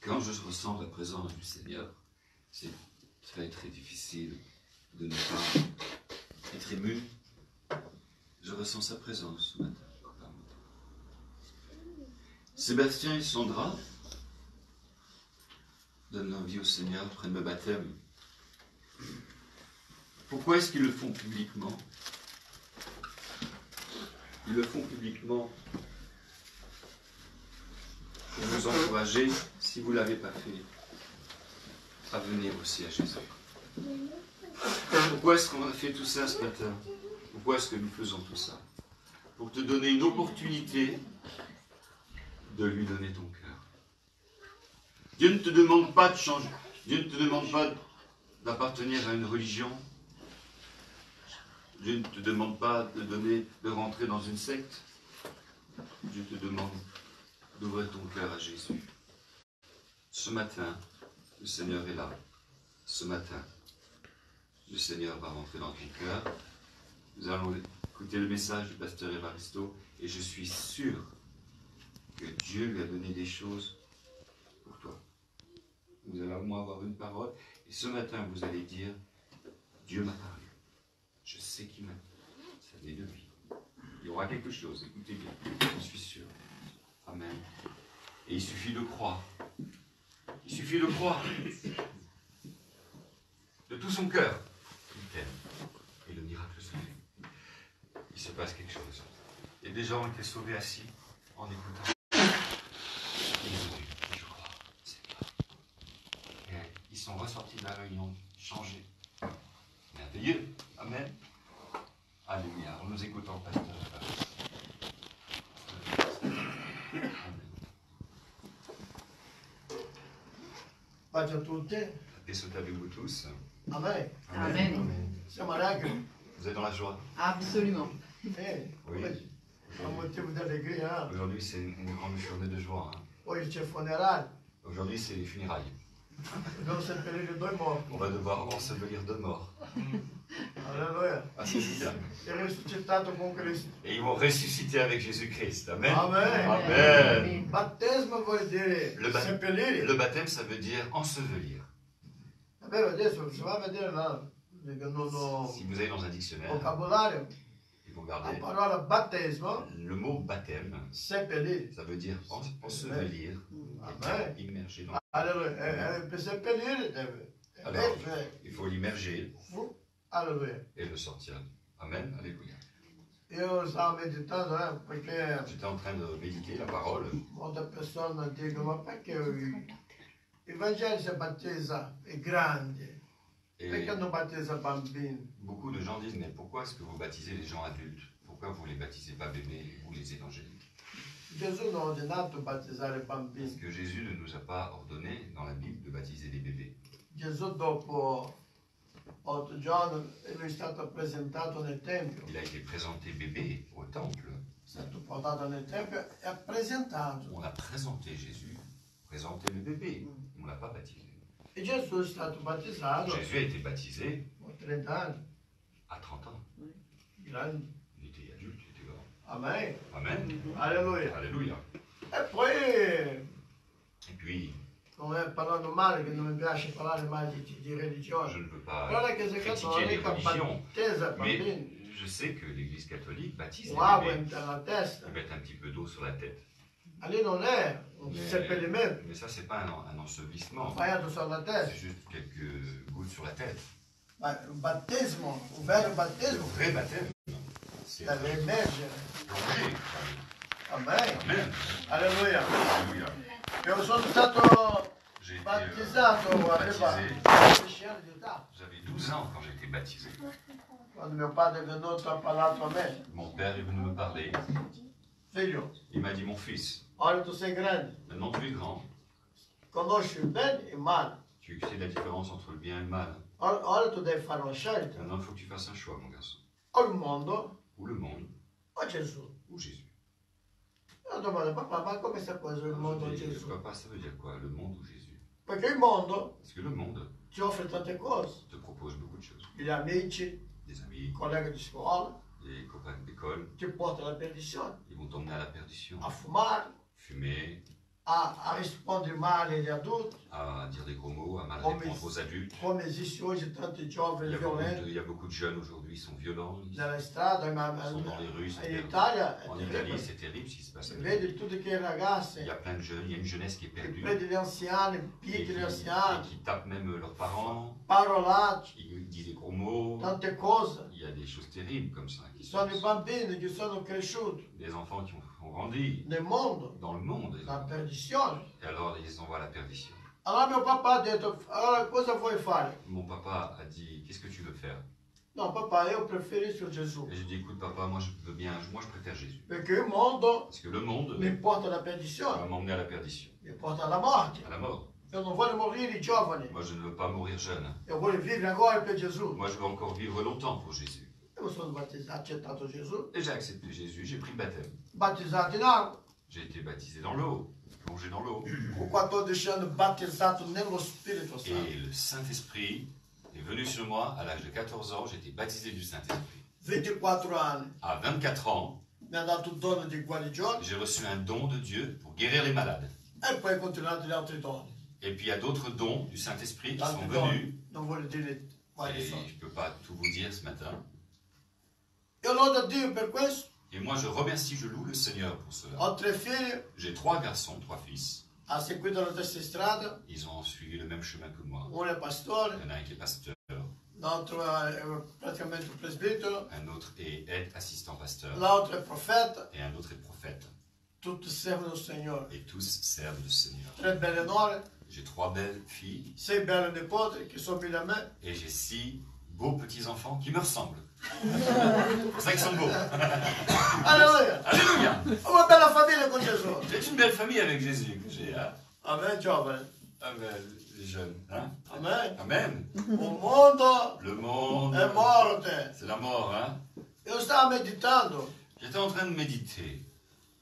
Quand je ressens la présence du Seigneur, c'est très très difficile de ne pas être ému. Je ressens sa présence ce matin. Sébastien et Sandra donnent leur vie au Seigneur, prennent le baptême. Pourquoi est-ce qu'ils le font publiquement? Ils le font publiquement pour vous encourager, si vous ne l'avez pas fait, à venir aussi à Jésus. Pourquoi est-ce qu'on a fait tout ça ce matin? Pourquoi est-ce que nous faisons tout ça? Pour te donner une opportunité de lui donner ton cœur. Dieu ne te demande pas de changer. Dieu ne te demande pas d'appartenir à une religion. Dieu ne te demande pas de rentrer dans une secte. Dieu te demande d'ouvrir ton cœur à Jésus. Ce matin, le Seigneur est là. Ce matin, le Seigneur va rentrer dans ton cœur. Nous allons écouter le message du pasteur Évaristo et je suis sûr que Dieu lui a donné des choses pour toi. Vous allez au moins avoir une parole et ce matin, vous allez dire Dieu m'a parlé. Je sais qu'il m'a dit. Ça vient de lui. Il y aura quelque chose, écoutez bien, je suis sûr. Amen. Et il suffit de croire. Il suffit de croire. De tout son cœur. Il t'aime. Et le miracle se fait. Il se passe quelque chose. Et des gens ont été sauvés assis en écoutant. Et ils ont dit, je crois, c'est bien. Et ils sont ressortis de la réunion, changés. Merveilleux. Amen. Alléluia. Alors nous écoutons le pasteur. Pace a tutti. Et sautez-vous tous. Amen. Amen. Siamo allegri. Vous êtes dans la joie. Absolument. Oui. Un motivo di allegria. Aujourd'hui, c'est une grande journée de joie. Hein. Oggi c'è il funerale. Aujourd'hui, c'est les funérailles. Dobbiamo seppellire due morti. On va devoir ensevelir deux morts. Alleluia. Alléluia. È risuscitato con Cristo. Et ils vont ressusciter avec Jésus-Christ. Amen. Amen. Amen. Battesimo vuol dire seppellire. Le baptême, ça veut dire ensevelir. È vero, adesso si va a vedere là, Si vous allez dans un dictionnaire, vocabolario, et vous la regardez, parola battesimo, le mot baptême, seppellire. ça veut dire ensevelir, Amen. immerger dans. Allora, per seppellire deve Alors, il faut l'immerger Alleluia. et le sortir. Amen. Alléluia. Io stavo meditando perché J'étais en train de méditer la parole. molte persone dicono ma perché il Vangelo si battezza i grandi? Et Perché non battezza bambini? beaucoup de gens disent, mais pourquoi est-ce que vous baptisez les gens adultes? Pourquoi vous ne les baptisez pas bébés, vous les évangéliques? Gesù non ha ordinato battezzare i Parce bambini. que Jésus ne nous a pas ordonné dans la Bible de baptiser des bébés. Gesù dopo 8 giorni lui è stato presentato nel Tempio. Il a été présenté bébé au temple. È stato portato nel Tempio e presentato. On a présenté Jésus, présenté le bébé. On ne l'a pas baptisé. E Gesù è stato battezzato Jésus a été baptisé a 30 anni. à 30 ans. Grande. Il était adulte, il était grand. Amen. Amen. Alleluia. Alléluia. E poi, Et puis, come parlando male, che non mi piace parlare mai di religione, je ne veux però pas la Chiesa critiquer les Cattolica religions, battezza i mais bambini, je sais que l'Église catholique baptise con acqua les bébés. nella testa. Ils mettent un petit peu d'eau sur la tête. Ma lì non è un seppellimento, Mais ça, c'est pas un ensevelissement. sbagliato sulla C'est testa. juste quelques gouttes sur la tête. Ma un battesimo, un vero Le battesimo vrai baptême, c'est deve emergere. plongé. Amen. Amen. Alleluia. Alléluia. Io sono stato J'ai été battezzato, aveva baptisé. 10 anni di età, J'avais 12 ans quand j'ai été baptisé. quando mio padre è venuto a parlare a me. Mon père est venu me parler. Figlio, Il m'a dit, mon fils, ora tu sei grande, maintenant tu es grand. conosci il bene e il male. Tu sais la différence entre le bien et le mal. Ora tu devi fare una scelta. Maintenant, il faut que tu fasses un choix, mon garçon. O il mondo Ou le monde, o Gesù. ou Jésus. Io domando, papà, ma come sta cosa il mondo o Je dis, Gesù? papa, ça veut dire quoi, le monde ou Jésus? Perché il mondo Parce que le monde ti offre tante cose. te propose beaucoup de choses. Gli amici, Des i amis, colleghi di scuola, des des copains d'école, ti porta alla perdizione, ils vont t'emmener à la perdition. a fumare, Fumer, a rispondere male agli adulti, à dire des gros mots, à mal Comme répondre aux adultes. come esiste oggi tanti giovani violenti Il y a beaucoup de jeunes aujourd'hui, ils sont violents, ils nella strada, sont dans les rues. in Italia è En Italie, terribile. c'est terrible ce qui se passe. Vedi tutte che ragazze Il y a plein de jeunes, il y a une jeunesse qui est che perdue. prendono gli anziani, Et picchi gli et anziani, qui tapent même leurs parents, parolacce, ils disent des gros mots. tante cose. Il y a des choses terribles comme ça qui se Sono i passent. bambini che sono cresciuti Des enfants qui ont grandi nel mondo, dans le monde. la perdizione. Et alors, ils les envoient à la perdition. Allora mio papà ha detto, allora cosa vuoi fare? Mon papa a dit, qu'est-ce que tu veux faire? No papà, io preferisco Gesù, Et je dis, écoute papa, moi je veux bien, moi je préfère Jésus. perché il mondo Parce que le monde mi porta alla va perdizione, m'emmener à la perdition, mi porta alla morte. à la mort. Io non voglio morire giovane, Moi je ne veux pas mourir jeune. io voglio vivere ancora per Gesù. Moi je veux encore vivre longtemps pour Jésus. Io mi sono battezzato, accettato Gesù, Et j'ai accepté Jésus, j'ai pris le baptême. battezzato in acqua, J'ai été baptisé dans l'eau, plongé dans l'eau. con 14 anni battezzato nello Spirito Santo. Et le Saint-Esprit est venu sur moi à l'âge de 14 ans, j'ai été baptisé du Saint-Esprit. 24 anni À 24 ans, mi ha dato il dono di guarigione j'ai reçu un don de Dieu pour guérir les malades. e poi ho continuato gli altri doni. Et puis il y a d'autres dons du Saint-Esprit qui Altri sont doni, venus. non voglio dire quali Et sono. je ne peux pas tout vous dire ce matin. Io lodo a Dio per questo. Et moi je remercie, je loue le Seigneur pour cela. Ho 3 figli, J'ai 3 garçons, 3 fils. ha seguito la stessa strada, Ils ont suivi le même chemin que moi. uno è pastore, Il y en a un qui est pasteur, l'altro è praticamente un presbitero, un autre est assistant pasteur l'altro è profeta, et un autre est prophète. tutti servono il Signore. Et tous servent le Seigneur. 3 belle nuore, J'ai 3 belles filles 6 belle nipoti che somigliano a me. et j'ai 6 beaux petits-enfants qui me ressemblent. C'est pour ça qu'ils sont beaux. Alleluia! Alléluia. Una bella famiglia con Gesù. C'est une belle famille avec Jésus que j'ai. Hein? Amen, giovane. Amen, les jeunes. Hein? Amen. Amen. Un mondo Le monde, è morte. c'est la mort. Hein? Io stavo meditando, J'étais en train de méditer.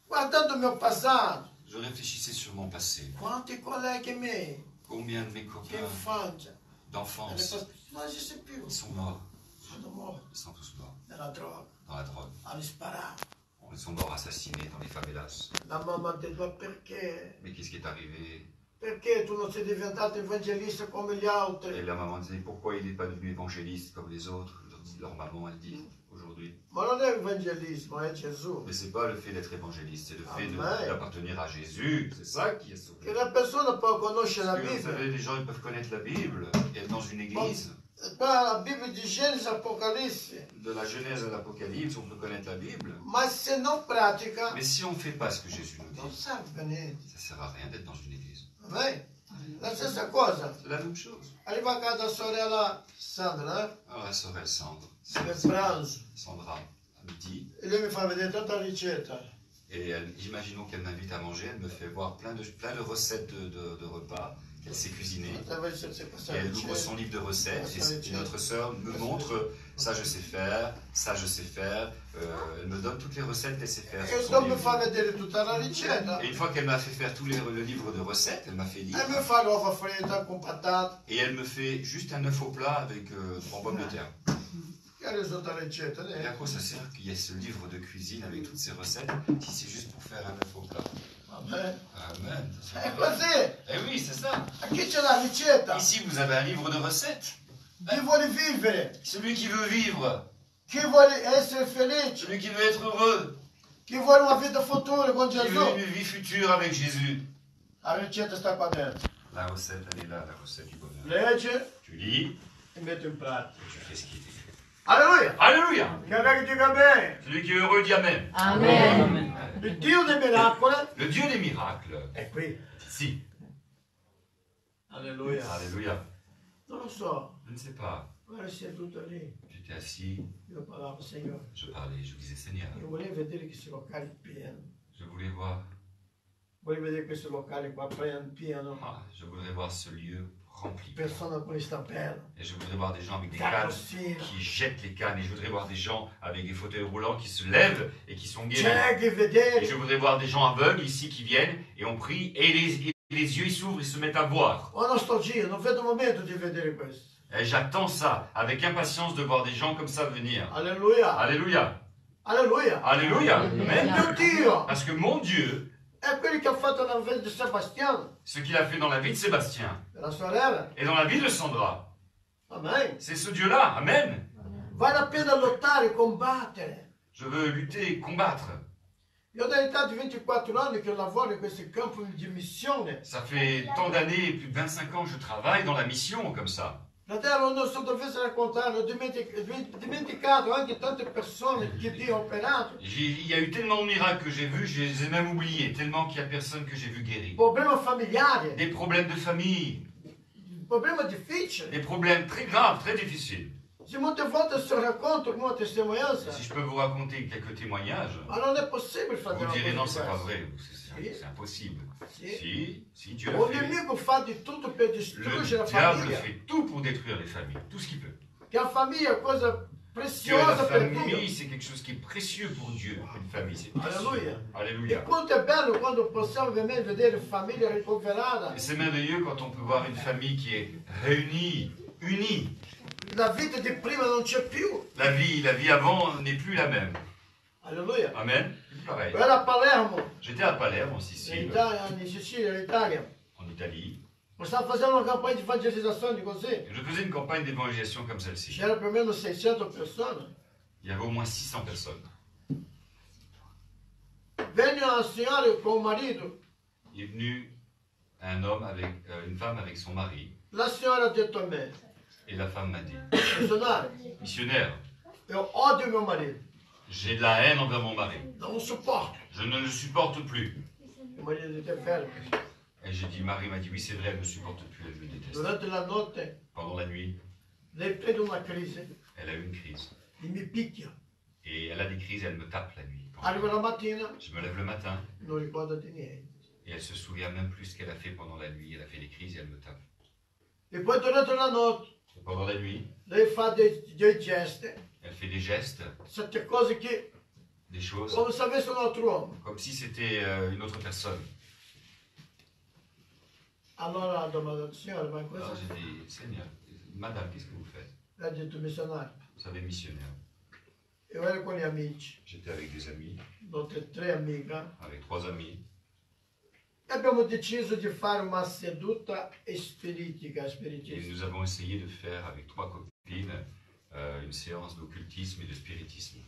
guardando il mio passato. Je réfléchissais sur mon passé. Quanti colleghi miei, Combien de mes che copains infanzia, d'enfance, non esiste più. ils sont morts. Sono morti Ils sont tous morts nella droga, dans la drogue. hanno sparato. Ils sont morts assassinés dans les favelas. La mamma ha detto, ma perché? Mais qu'est-ce qui est arrivé? Perché tu non sei diventato evangelista come gli Et altri? la maman disait, pourquoi il n'est pas devenu évangéliste comme les autres? Leur maman, elle dit aujourd'hui. Ma non è evangelismo, è Gesù. Mais c'est pas le fait d'être évangéliste, c'est le fait Amen. d'appartenir à Jésus. C'est ça qui est sauvé. Che la persona può conoscere la Parce que, vous Bibbia. savez, les gens ils peuvent connaître la Bible et être dans une église. Poi la Bibbia di Genesi, Apocalisse. De la Genèse à l'Apocalypse, on peut connaître la Bible. Ma se non pratica, Mais si on ne fait pas ce que Jésus nous non dit, serve niente. ça ne sert à rien d'être dans une église. Amen. La stessa cosa. C'est la même chose. Arriva a casa sorella Sandra, Alors la sœur elle Sandra, per pranzo, Sandra, à midi, e lei mi fa vedere tutta la ricetta. et imaginons qu'elle m'invite à manger, elle me fait voir plein de recettes de repas qu'elle sait cuisiner. Et elle ouvre son livre de recettes et notre sœur me montre ça je sais faire, ça je sais faire. Elle me donne toutes les recettes qu'elle sait faire. E Sur son dopo mi livre. fa vedere tutta la ricetta. Et une fois qu'elle m'a fait faire le livre de recettes, elle m'a fait lire. E mi fa l'uova fritta con patate. Et elle me fait juste un œuf au plat avec 3 pommes de terre. Che risulta la ricetta? Et à quoi ça sert qu'il y ait ce livre de cuisine avec toutes ces recettes si c'est juste pour faire un œuf au plat? Vabbè. Amen. È così. Eh oui, c'est ça. A chi c'è la ricetta? Ici, vous avez un livre de recettes. Chi vuole vivere? Celui qui veut vivre, Chi vuole essere felice? celui qui veut être heureux, Chi vuole una vita futura con qui veut Gesù? une vie future avec Jésus. La ricetta sta qua dentro. La recette, elle est là, la recette du bonheur. Legge Tu lis e metto in pratica. et tu fais ce qui est écrit. Alleluia! Alléluia. Che che dica bene. Celui qui est heureux dit Amen. Amen. Il Dio dei miracoli Le Dieu des miracles. è qui. Si. Alleluia. Alléluia. Non lo so, Je ne sais pas. guarda seduto lì. J'étais assis, Io parlavo, Signore, je parlais, je disais Seigneur, io volevo vedere questi locali pieni. je voulais voir, Volevo vedere questi locali qua pieno. je voudrais voir ce lieu rempli. Persone con le stampelle. Et je voudrais voir des gens avec des cannes Carrozzine. qui jettent les cannes. Et je voudrais voir des gens avec des fauteuils roulants qui se lèvent et qui sont guéris. C'è che Et vedere. je voudrais voir des gens aveugles ici qui viennent et on prie et les yeux ils s'ouvrent, ils se mettent à voir. Ho nostalgia, non vedo il momento di vedere questo. Et j'attends ça avec impatience de voir des gens comme ça venir. Alleluia. Alléluia. Alleluia. Alléluia. Il Amen. mio Dio Parce que mon Dieu, è quello che ha fatto la vita di Sebastiano, ce qu'il a fait dans la vie de Sébastien della sorella. et dans la vie de Sandra, Amen. c'est ce Dieu-là. Amen. Vale la pena lottare, combattere. Je veux lutter et combattre. Io ho l'età di 24 anni che lavoro in questo campo di missione. Ça fait tant d'années, plus de 25 ans que je travaille dans la mission comme ça. Fratello, non so dovessi raccontare, ho dimenticato anche tante persone che Dio ha operato. Il y a eu tellement de miracles que j'ai vus, je les ai même oubliés, tellement qu'il n'y a personne que j'ai vu guérir. Problemi familiari, Des problèmes de famille, problemi difficili. des problèmes très graves, très difficiles. Se molte volte se racconto una testimonianza, Si je peux vous raconter quelques témoignages, ma non è possibile, vous fratello. direz non, c'est pas questo. vrai, c'est impossible. Sì. Si, Dieu l'a O fait. nemico fa di tutto per Le distruggere la diable famiglia. fait tout pour détruire les familles, tout ce qu'il peut. Che la famiglia è cosa Dieu, la preziosa per Dio. famille, c'est quelque chose qui est précieux pour Dieu. Une famille, c'est précieux. Alléluia. E Alléluia. quanto è bello quando possiamo veramente vedere famiglia ricoverata. Et c'est merveilleux quand on peut voir une famille qui est réunie, unie. La vita di prima non c'è più. La vie avant n'est plus la même. Alleluia. Amen. Pareil. Era a Palermo, J'étais à Palerme, en in Sicile, Italia, in Sicilia, in Italia. en Italie. Stavo facendo una campagna di evangelizzazione così. Je faisais une campagne d'évangélisation comme celle-ci. C'era più o meno 600 persone. Il y avait au moins 600 personnes. Venne una signora con un marito. Il est venu un homme avec une femme avec son mari. La signora ha detto a me, Et la femme m'a dit, missionario, missionnaire, io odio mio marito. j'ai de la haine envers mon mari. Non lo sopporto. Je ne le supporte plus. Mio marito dite fermo. Et j'ai dit, Marie m'a dit, oui, c'est vrai, elle ne me supporte plus, elle me déteste. Durante la notte Pendant la nuit, lei prende una crisi elle a eu une crise. e mi picchia. Et elle a des crises, elle me tape la nuit. Arrivo la mattina, Je me lève le matin non ricordo di niente. et elle se souvient même plus ce qu'elle a fait pendant la nuit. Elle a fait des crises et elle me tape. E poi durante la notte Et pendant la nuit, lei fa dei gesti, elle fait des gestes, certe cose che des choses, come se avesse un altro uomo. comme si c'était une autre personne. Allora ho domandato, signore, ma Alors cosa? j'ai dit, Seigneur, madame, qu'est-ce que vous faites? Ha detto missionario. Vous savez, missionnaire. Io ero con gli amici, J'étais avec des amis, tre amiche, avec 3 amis. e abbiamo deciso di fare una seduta spiritica, Et spiritista. nous avons essayé de faire avec 3 copines une séance d'occultisme et de spiritisme.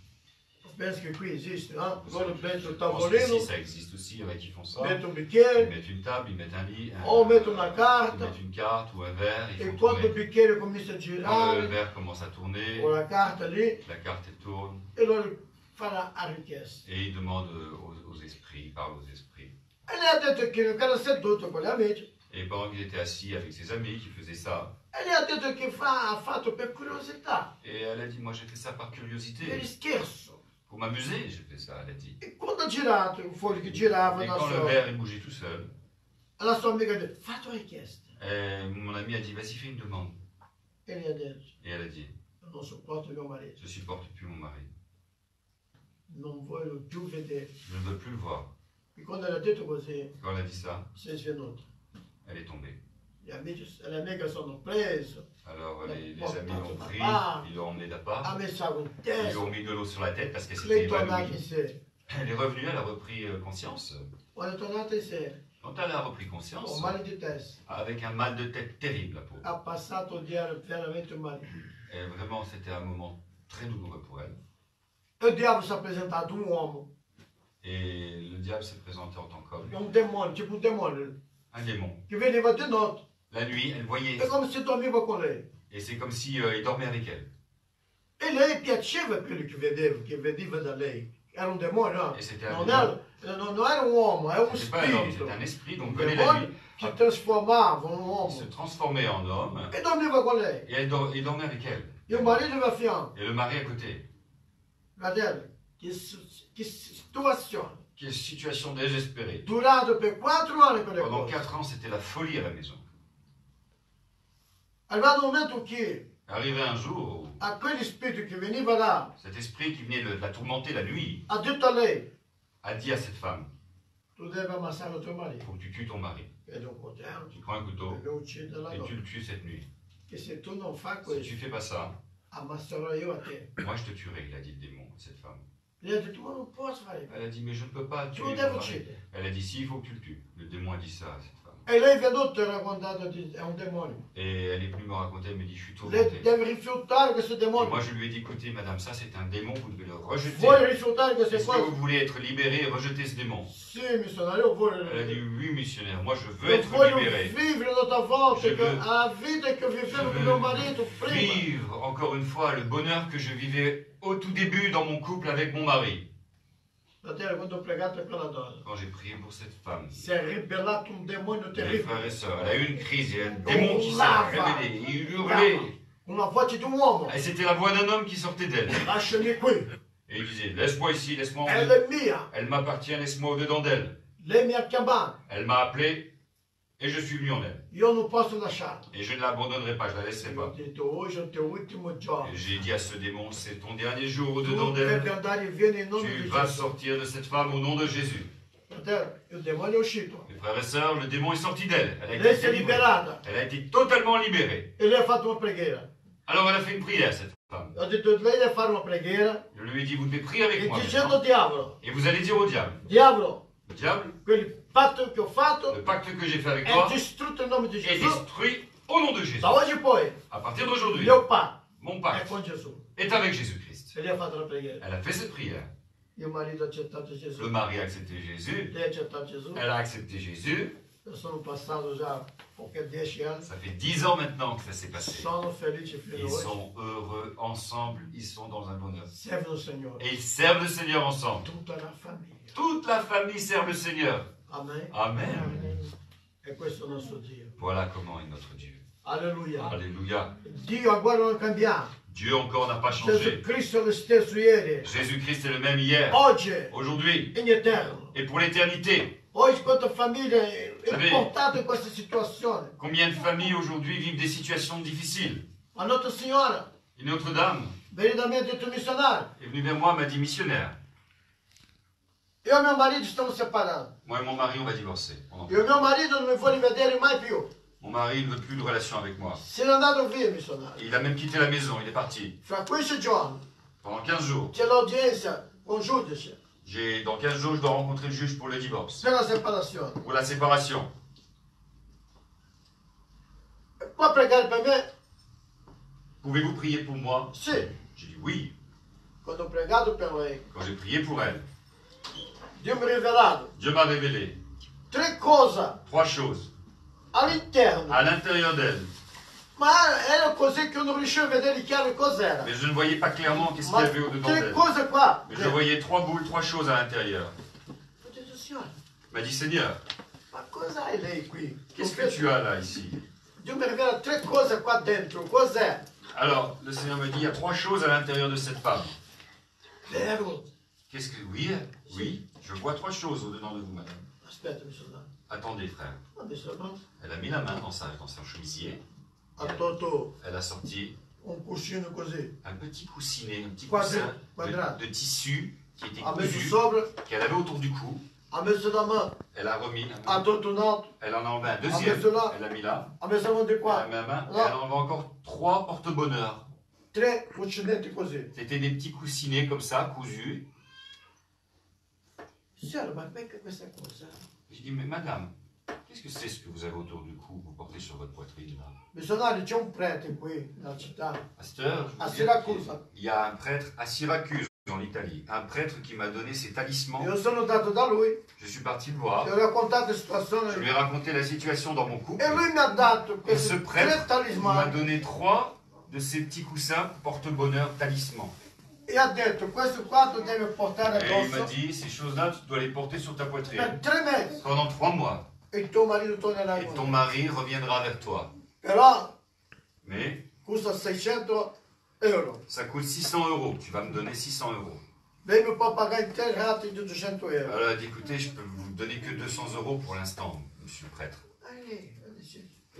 Penso che qui esiste, no? Vous Loro savez, mettono je il pense que tavolino, si ça existe aussi, il y en a qui font ça. mettono un Ils bicchiere, mettent une table, ils mettent un lit, o mettono una ils carta, mettent une carte ou un verre, ils e font quando il tourner. bicchiere comincia a Quand le girare, verre commence à tourner, o la carta lì, la carte elle tourne e loro fanno la richiesta. et ils demandent aux esprits, ils parlent aux esprits. E lei ha detto che non era seduto con gli amici, Et pendant qu'il était assis avec ses amis qui faisaient ça, e lei ha detto che ha fatto per curiosità, et elle a dit, moi j'ai fait ça par curiosité, per scherzo. pour m'amuser, j'ai fait ça, elle a dit. E quando ha girato, fuori che girava Et da quand le solo, verre il bougeait tout seul, la sua amica ha detto, fai tua richiesta. mon ami a dit, vas-y fais une demande. E lei ha detto, Et elle a dit, non sopporto mio marito, je supporte plus mon mari, non voglio più vedere. je ne veux plus le voir. E quando elle ha detto così, Quand elle a dit ça, si è svenuta. elle est tombée. Le amiche sono prese, Alors les portato amis l'ont da pris, parte, ils l'ont emmené ha d'appart, messo a ils testa, lui ont mis de l'eau sur la tête parce qu'elle lei s'était è tornata in évanouie. sé. Elle est revenue, elle a repris conscience. Quando è tornata in sé, Quand elle a repris ho conscience, male di testa, avec un mal de tête terrible, la pauvre. ha passato di essere veramente un marito. Et vraiment, c'était un moment très douloureux pour elle. E il diavolo si è presentato un uomo, Et le diable s'est présenté en tant qu'homme, un demonio, tipo un demonio, un démon. che veniva di notte, La nuit, elle voyait, è come se dormiva con lei. et c'est comme si il dormait avec elle. E lei piaceva quello che vedeva da lei. Era un demonio, no? Et c'était un Non démon. era un uomo, era un C'était pas un homme, spirito. c'était un esprit, donc Un venait la demonio nuit, si trasformava in un il uomo se transformait en homme, e dormiva con lei. et il dormait avec elle. E il marito era a fianco. Et le mari à côté. Fratello, che situazione. Quelle situation désespérée. Durato per 4 anni quelle Pendant cose. 4 ans, c'était la folie à la maison. Arrivato un momento che Arrivé un jour où a quegli spiriti che veniva là, cet esprit qui venait de la tourmenter la nuit ha detto a lei, a dit à cette femme, tu devi ammazzare tuo il marito. faut que tu tues ton mari. Vedi un coltello, Tu prends un couteau e lo uccide la et tu donna. le tues cette nuit. Che se tu non fai Si questo, tu fais pas ça, ammazzerò io a te. moi je te tuerai, il a dit le démon à cette femme. Gli ha detto, ma non posso fare. Elle a dit, mais je ne peux pas Tu tuer lo mon devo mari. uccidere. Elle a dit, si, il faut que tu le tues. Le démon a dit ça à cette femme. E lei vi ha tutto raccontato, è un demonio. Et elle est venue me raconter, elle me dit, je suis Lei tourmentée. deve rifiutare questo Et demonio. moi, je lui ai dit, écoutez, madame, ça, c'est un démon, vous devez le rejeter. Vuoi rifiutare queste Est-ce que vous cose? voulez être libéré et rejeter ce démon? Sì, missionario, io voglio... Elle a dit, oui, missionnaire, moi, je veux Io être voglio libéré. vivere un'altra volta Je veux- la vita che vivevo con mio marito Je veux prima. vivre, encore une fois, le bonheur que je vivais au tout début dans mon couple avec mon mari. Fratello, quando ho pregato per quella donna, Quand j'ai prié pour cette femme, si è ribellato un demonio mes terribile. frères et sœurs, elle a eu une crise, il y a un démon qui s'est révélé, il hurlait. Una voce di un uomo. Et c'était la voix d'un homme qui sortait d'elle. Lasciami qui. Et il disait, laisse-moi ici, laisse-moi en Ella è mia. Elle m'appartient, laisse-moi au-dedans d'elle. Lei mi ha chiamato. Elle m'a appelé et je suis venu en elle. Io non posso lasciarla. Et je ne l'abandonnerai pas, je la laisserai Ho pas. detto, oggi è il tuo ultimo giorno. Et j'ai dit à ce démon, c'est ton dernier jour Tu au-dedans devi d'elle. andare via nel nome Tu di vas Gesù. sortir de cette femme au nom de Jésus. Fratello, il demonio è uscito. Mes frères et sœurs, le démon est sorti d'elle. Elle a Lei été si è délivrée. liberata. Elle a été totalement libérée. E lei ha fatto una preghiera. Alors elle a fait une prière, cette femme. Ho detto, lei deve fare una preghiera. Je lui ai dit, vous devez prier avec E moi dicendo, maintenant. diavolo, Et vous allez dire au diable, diavolo, diable, quel patto che ho fatto le pacte que j'ai fait avec è toi distrutto nel nome di est Gesù. détruit au nom de Jésus. Da oggi poi, À partir d'aujourd'hui, il mio patto mon è pacte con Gesù. est avec Jésus-Christ. E lei ha fatto la preghiera. Elle a fait cette prière. Il marito ha accettato Le Gesù. mari a accepté Jésus. Lei ha accettato Gesù. Elle a accepté Jésus. Sono passato già poche 10 anni. Ça fait 10 ans maintenant que ça s'est passé. Sono felice fino ad Ils oggi. sont heureux ensemble, ils sont dans un bonheur. Servono il Signore. Et ils servent le Seigneur ensemble. Tutta la famiglia. Toute la famille sert le Seigneur. Amen. Amen. E questo è il nostro Dio. Voilà comment est notre Dieu. Alleluia. Alléluia. Dio ancora non cambia. Dieu encore n'a pas Gesù changé. Cristo è lo stesso ieri, Jésus-Christ est le même hier, oggi, aujourd'hui in eterno. et pour l'éternité. Oggi quanta famiglia è Sapete- portata in questa situazione. Combien de familles aujourd'hui vivent des situations difficiles? Ma Nostra Signora, Et Notre-Dame veni da me e ha detto missionario. est venue vers moi, m'a dit missionnaire. Io e mio marito stiamo separando. Moi et mon mari, on va divorcer. Io e mio marito non mi vuole vedere mai più. Mon mari ne veut plus de relation avec moi. Se n'è andato via, missionario. Il a même quitté la maison, il est parti. Fra 15 giorni Pendant 15 jours. c'è l'udienza con il giudice Dans 15 jours, je dois rencontrer le juge pour le divorce. per la separazione. Pour la séparation. Può pregare per me? Pouvez-vous prier pour moi? Sì. J'ai dit oui. Quando ho pregato per lei, Quand j'ai prié pour elle, Dio mi ha rivelato Dieu m'a révélé 3 cose 3 choses all'interno. à l'intérieur d'elle. Ma era così che non riuscivo a vedere chiaro cos'era. Mais je ne voyais pas clairement qu'est-ce qu'il Ma y avait au-dedans 3 d'elle. cose qua. Mais je voyais 3 boules, 3 choses à l'intérieur. Ho detto, Signore, Il m'a dit, Seigneur, ma cosa hai lei qui? qu'est-ce que tu as là, ici? Dio mi rivela 3 cose qua dentro. Cos'è? Alors, le Seigneur me dit, il y a 3 choses à l'intérieur de cette femme. Vero. Qu'est-ce que... Oui, oui, je vois 3 choses au-dedans de vous, madame. Aspetta, mi sono dato. Attendez, frère. Mi sono Elle a mis la main dans son chemisier. ha tolto Elle a sorti un cuscino così. un petit coussinet, un petit Quadra- coussin quadrato. de tissu qui était Ha messo cousu, sopra, qu'elle avait autour du cou. ha messo la mano, Elle a remis la ha main. tolto un altro, Elle en a enlevé un ha deuxième. messo là, Elle l'a mis là. ha messo la mano di Elle a qua. mis la main. Et Là. elle en enlevait encore 3 porte-bonheur. 3 cucinetti così. C'était des petì coussinets comme ça, cousus. Signore, ma perché questa cosa? J'ai dit, mais madame, qu'est-ce que c'est ce que vous avez autour du cou, vous portez sur votre poitrine là? Missionario, c'è un prete qui nella città. Pasteur, je À vous dis, Syracuse. il y a un prêtre à Syracuse, en Italie, un prêtre qui m'a donné ses talismans. Io sono andato da lui, Je suis parti le voir. gli ho raccontato la Je situazione lui ai raconté la situation dans mon couple. e lui mi ha dato Et questi ce 3 prêtre m'a talismani donné 3 de ces petits coussins porte-bonheur talismans. e ha detto questo qua tu devi portare Et il m'a addosso dit, ces choses-là, tu dois les porter sur ta per poitrine 3 mesi pendant 3 mois. e tuo marito tornerà Et con ton te. mari reviendra vers toi. Però Mais costa 600 euro. ça coûte 600 €. Tu vas me donner 600 €. Lei mi può pagare in 3 rate di 200 euro. Alors elle a dit, écoutez, je peux vous donner que 200 € pour l'instant, monsieur le prêtre.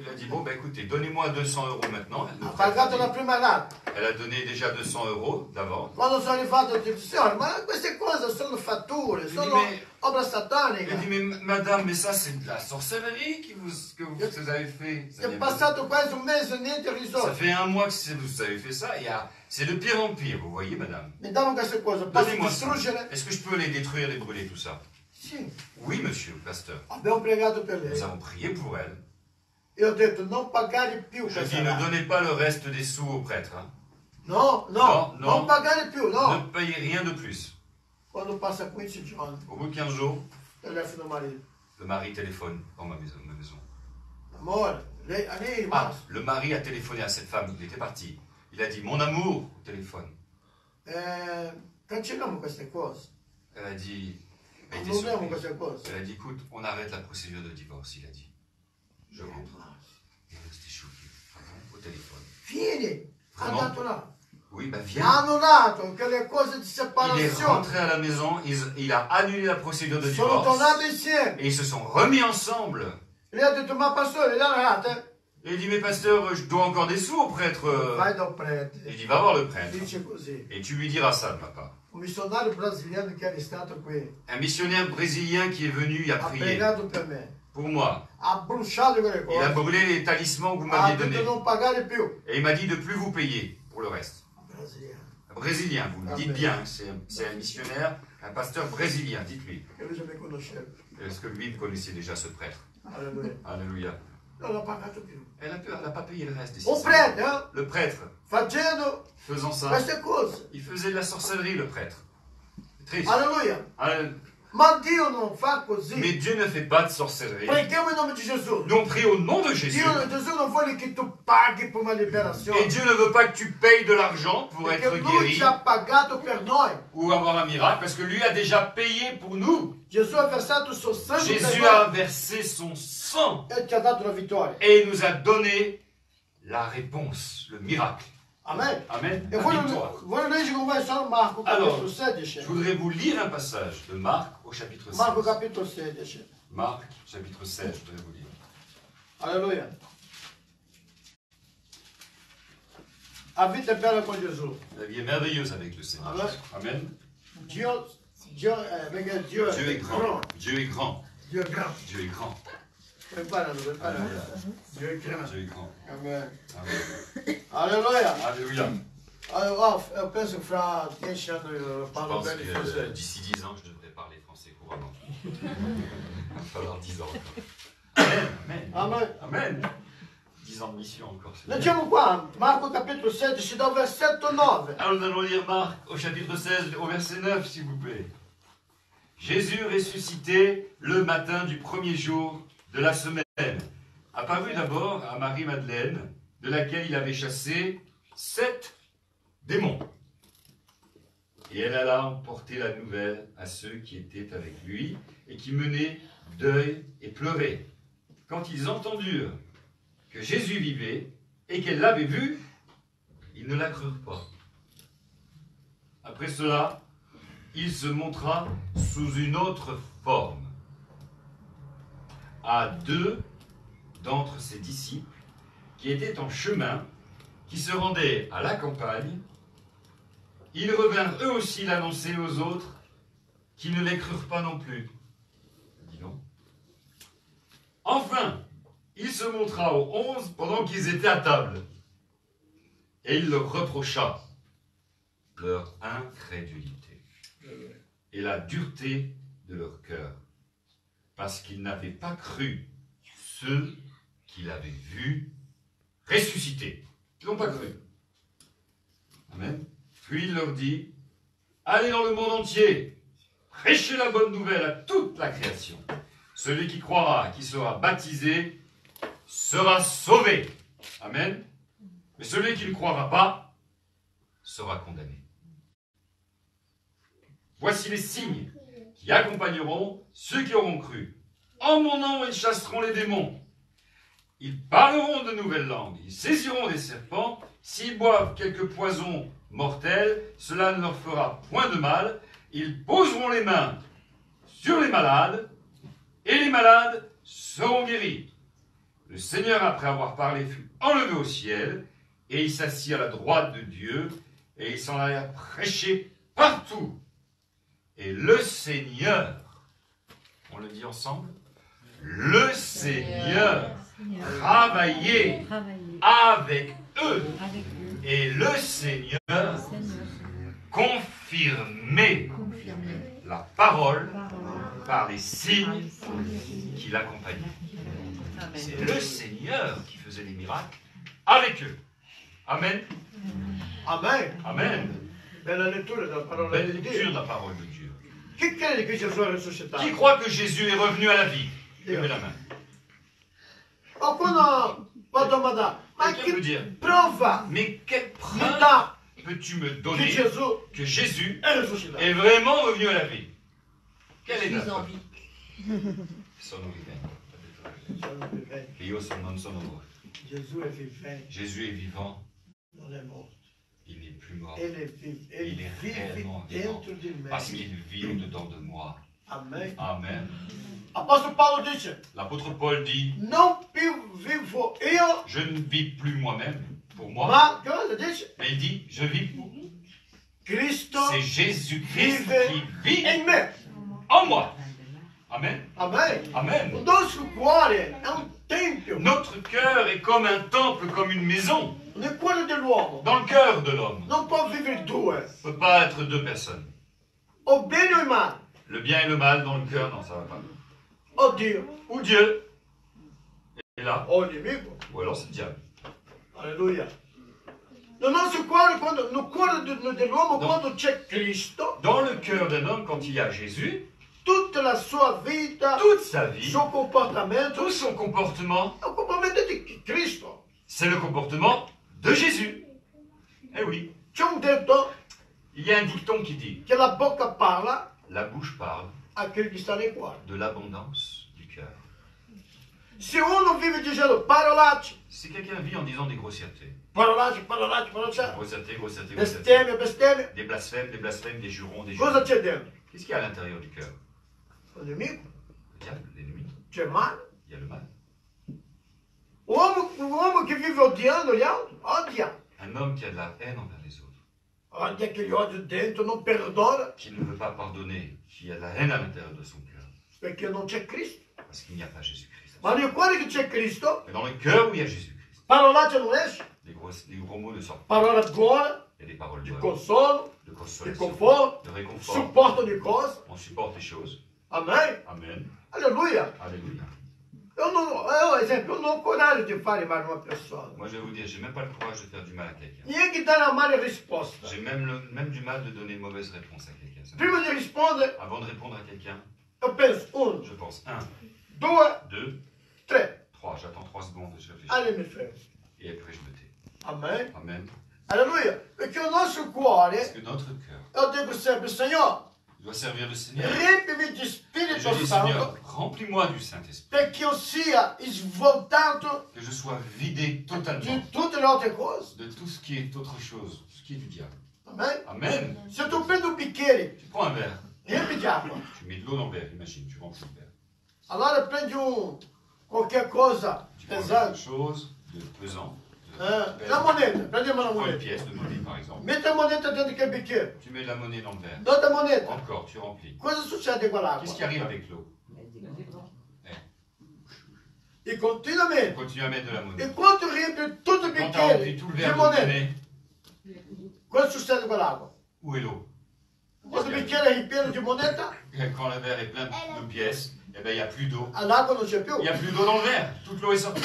Il a dit, bon, ben écoutez, donnez-moi 200 € maintenant. Le Ha prêtre a pagato la dit- prima rata. Elle a donné déjà 200 € d'avant. Quando sono arrivato ho detto, signore, ma queste cose sono fatture, Je lui sono dis, mais obra satanica. Elle dit, mais madame, mais ça c'est de la sorcellerie que vous avez fait. È passato quasi un mese e niente Ça risolto. fait un mois que vous avez fait ça. C'est de pire en pire, vous voyez, madame. Mi danno queste cose, posso Donnez-moi ça. distruggere? Est-ce que je peux les détruire, les brûler, tout ça? Sì. Oui, monsieur le pasteur. Abbiamo pregato per Nous lei. avons prié pour elle. E ho detto non pagare più Je questa dis, ne rata. donnez pas le reste des sous au prêtre. Hein. No, No, no. non pagare più, no. Ne payez rien de plus. Quando passa 15 giorni, Au bout de 15 jours, telefono al marito. le mari téléphone dans ma maison. Amore, lei è Ah, rimasto. le mari a téléphoné à cette femme, il était parti. Il a dit, mon amour, au téléphone. Cancelliamo queste cose. Elle a dit, elle était Annuliamo surprise. queste cose. Elle a dit, écoute, on arrête la procédure de divorce, il a dit. Je rentre. Et elle était choquée. Ah bon, au téléphone. Vieni, ha Vraiment? dato là. Oui, bah viens. Hanno dato che le cose di Il est separazione rentré à la maison, il a annulé la procédure de sono divorce. tornati insieme. Et ils se sont remis ensemble. Lei ha detto, ma pastore, le rate? Et il dit, mais pasteur, je dois encore des sous au prêtre. Vai dal prete. Il dit, va voir le prêtre. Dice così. Et tu lui diras ça de ma part. Un missionario brasiliano che era stato qui Un missionnaire brésilien qui est venu, il a ha prié pregato per me. pour moi. Ha bruciato quelle Il a cose. brûlé les talismans que vous Ha m'aviez detto donnés. non pagare più. Et il m'a dit de plus vous payer pour le reste. Brasiliano. Un brésilien, vous le dites Amen. bien, c'est un missionnaire, un pasteur brésilien, dites-lui. Che lui già mi conosceva. Est-ce que lui connaissait déjà ce prêtre? Alleluia. Alléluia. Non l'ha pagato più. Elle n'a pas payé le reste des Un 600. prete, eh? Le prêtre, Facendo faisant ça, queste cose. il faisait de la sorcellerie, le prêtre. Triste. Alleluia. Allez. Ma Dio non fa così. Mais Dieu ne fait pas de sorcellerie. Preghiamo in nome di Gesù. Nous on prie au nom de Jésus. Gesù non vuole che tu paghi per una liberazione. Et Dieu ne veut pas que tu payes de l'argent pour Perché être lui guéri ci ha pagato per noi. ou avoir un miracle, parce que lui a déjà payé pour nous. Gesù ha versato il suo sangue per Jésus noi a versé son sang e ci ha dato la vittoria. et il nous a donné la réponse, le miracle. Amen. Amen. E La victoire. voglio leggere con voi solo Marco Alors, capitolo 16. Je voudrais vous lire un passage de Marc au chapitre 16. Marco capitolo 16. Marc, chapitre 16, je voudrais vous lire. Alleluia. La vita è bella con Gesù. La vie est merveilleuse avec le Seigneur. Amen. Amen. Perché Dio Dieu est grand. Dieu est grand. Dio è grande. Dieu est grand. Sto imparando. Alléluia. Dio è grande. Dieu est grand. Amen. Amen. Alleluia. Alléluia. Io penso fra 10 anni io Je parlo pense bene que francese. d'ici 10 ans, je devrais parler français couramment. Il va falloir 10 ans encore. Amen. Amen. Amen. Amen. 10 ans de mission encore. c'est bien. Leggiamo qua, Marco capitolo 16, dal versetto 9. Alors nous allons lire Marc au chapitre 16, au verset 9, s'il vous plaît. Jésus ressuscité le matin du premier jour de la semaine, apparut d'abord à Marie-Madeleine, de laquelle il avait chassé 7 démons. Et elle alla emporter la nouvelle à ceux qui étaient avec lui et qui menaient deuil et pleuraient. Quand ils entendirent que Jésus vivait et qu'elle l'avait vu, ils ne la crurent pas. Après cela, il se montra sous une autre forme à 2 d'entre ses disciples qui étaient en chemin, qui se rendaient à la campagne. Ils revinrent eux aussi l'annoncer aux autres, qui ne les crurent pas non plus. Dis donc. Enfin, il se montra aux 11 pendant qu'ils étaient à table, et il leur reprocha leur incrédulité et la dureté de leur cœur, parce qu'ils n'avaient pas cru ceux qu'il avait vus ressusciter. Ils n'ont pas cru. Amen. Puis il leur dit, allez dans le monde entier, prêchez la bonne nouvelle à toute la création. Celui qui croira, qui sera baptisé, sera sauvé. Amen. Mais celui qui ne croira pas sera condamné. Voici les signes qui accompagneront ceux qui auront cru. En mon nom, ils chasseront les démons. Ils parleront de nouvelles langues. Ils saisiront des serpents. S'ils boivent quelque poison mortel, cela ne leur fera point de mal. Ils poseront les mains sur les malades et les malades seront guéris. Le Seigneur, après avoir parlé, fut enlevé au ciel et il s'assit à la droite de Dieu et il s'en alla prêcher partout. Et le Seigneur On le dit ensemble. Le Seigneur travaillait avec eux. Et le Seigneur confirmait la parole par les signes qui l'accompagnaient. C'est le Seigneur qui faisait les miracles avec eux. Amen. Amen. Amen. Bella lettura della parola Belle di lecture de Dio. la parole de Dieu. Chi crede che Gesù è risuscitato? Qui croit que Jésus est revenu à la vie? Levez la main. Qualcuno può domandare, ma Quelqu'un peut che dire, prova mais quelle mi preuve dà peux-tu me che donner Gesù que Jésus è risuscitato? est vraiment revenu à la vie? Quelle est la suis en preuve? vie. Sono vivente. Sono vivente. Io non sono morto. Gesù è vivente, Jésus est vivant, non è morto. il n'est plus mort. Egli vive Il est réellement vivant. dentro di me. Parce qu'il vit au-dedans de moi. Amen. Amen. Apostolo Paolo dice, L'apôtre Paul dit, non più vivo io, je ne vis plus moi-même, pour moi, ma cosa dice? mais il dit, je vis pour Cristo c'est Jésus-Christ vive qui vit in me. en moi. Amen. Amen. Amen. Il nostro cuore è un tempio. Notre cœur est comme un temple, comme une maison, Nel cuore dell'uomo dans le cœur de l'homme. non può vivere due, Il ne peut pas être deux personnes. o bene o male, Le bien et le mal dans le cœur, non, ça va pas. o Dio Ou Dieu est là, o il nemico. ou alors c'est le diable. Alleluia. Nel nostro cuore, nel cuore dell'uomo, No. quando c'è Cristo, Dans le cœur d'un homme, quand il y a Jésus, tutta la sua vita, toute sa vie, il suo comportamento, tout son comportement, è un comportamento di Cristo. c'est le comportement de Jésus. Eh oui, C'è un detto il y a un dicton qui dit, che la bocca parla la bouche parle a quelli che sta nel cuore. de l'abondance du cœur. Se uno vive dicendo parolacce, Si quelqu'un vit en disant des grossièretés, parolacce, grossièreté, grossièreté, grossièté, bestemmie, des blasphèmes, des jurons, des cosa jurons, c'è dentro? qu'est-ce qu'il y a à l'intérieur du cœur? Il nemico, Le diable, l'ennemi, c'è male. il y a le mal. Un uomo che vive odiando gli altri, odia. Un homme qui a de la haine envers les autres, Odia che gli odia dentro, non perdona, qui ne veut pas pardonner, qui a de la haine à l'intérieur de son cœur, perché non c'è Cristo. parce qu'il n'y a pas Jésus-Christ. Ma nel cuore che c'è Cristo, Mais dans le cœur où il y a Jésus-Christ, parolacce non esce, les gros mots ne sortent pas. parola buona, Il y a des paroles di bonnes, consolo, de di consolation, conforto, de réconfort. supporto di cose. On supporte les choses. Amen. Amen. Alleluia. Alléluia. Io, esempio, io non ho coraggio di fare male a una persona. Moi, je vais vous dire, j'ai même pas le courage de faire du mal à quelqu'un. Neanche dare una male risposta. J'ai même du mal de donner une mauvaise réponse à quelqu'un. Ça me- Prima di rispondere, Avant de répondre à quelqu'un, io penso, 1, je pense 1, 2, 2, 3. 3. J'attends 3 secondes et je réfléchis. Allora mi fermo. Et après, je me tais. Amen. Amen. Alleluia. Perché il nostro cuore, Parce que notre cœur io dico sempre, Signore, doit servir le Seigneur. riempimi di Et je Spirito dis, Santo Seigneur, remplis-moi du Saint-Esprit. perché io sia svoltato Que je sois vidé totalement di tutte le altre cose. de tout ce qui est autre chose, ce qui est du diable. Amen. Amen. Se tu prendi un bicchiere, Tu prends un verre, riempi di acqua, tu mets de l'eau dans le verre, imagine, tu remplis le verre. allora prendi qualche cosa Tu prends quelque pesante, chose de pesant, la moneta, prendiamo la tu prends une moneta, pièce de monnaie par exemple, metti la moneta dentro quel bicchiere, tu mets de la monnaie dans le verre, date moneta, encore tu remplis. cosa succede con Qu'est-ce qui l'acqua? arrive avec l'eau? E continuamente, On continue à mettre de la monnaie. e quando riempi tutto il Quand tu as rempli bicchiere tout le di verre de moneta, monnaie, cosa succede con l'acqua? où est l'eau? Quando il bicchiere è ripieno di moneta, Quand le verre est plein de pièces, eh ben, il n'y a plus d'eau. l'acqua non c'è più. Il n'y a plus d'eau dans le verre, toute l'eau est sortie.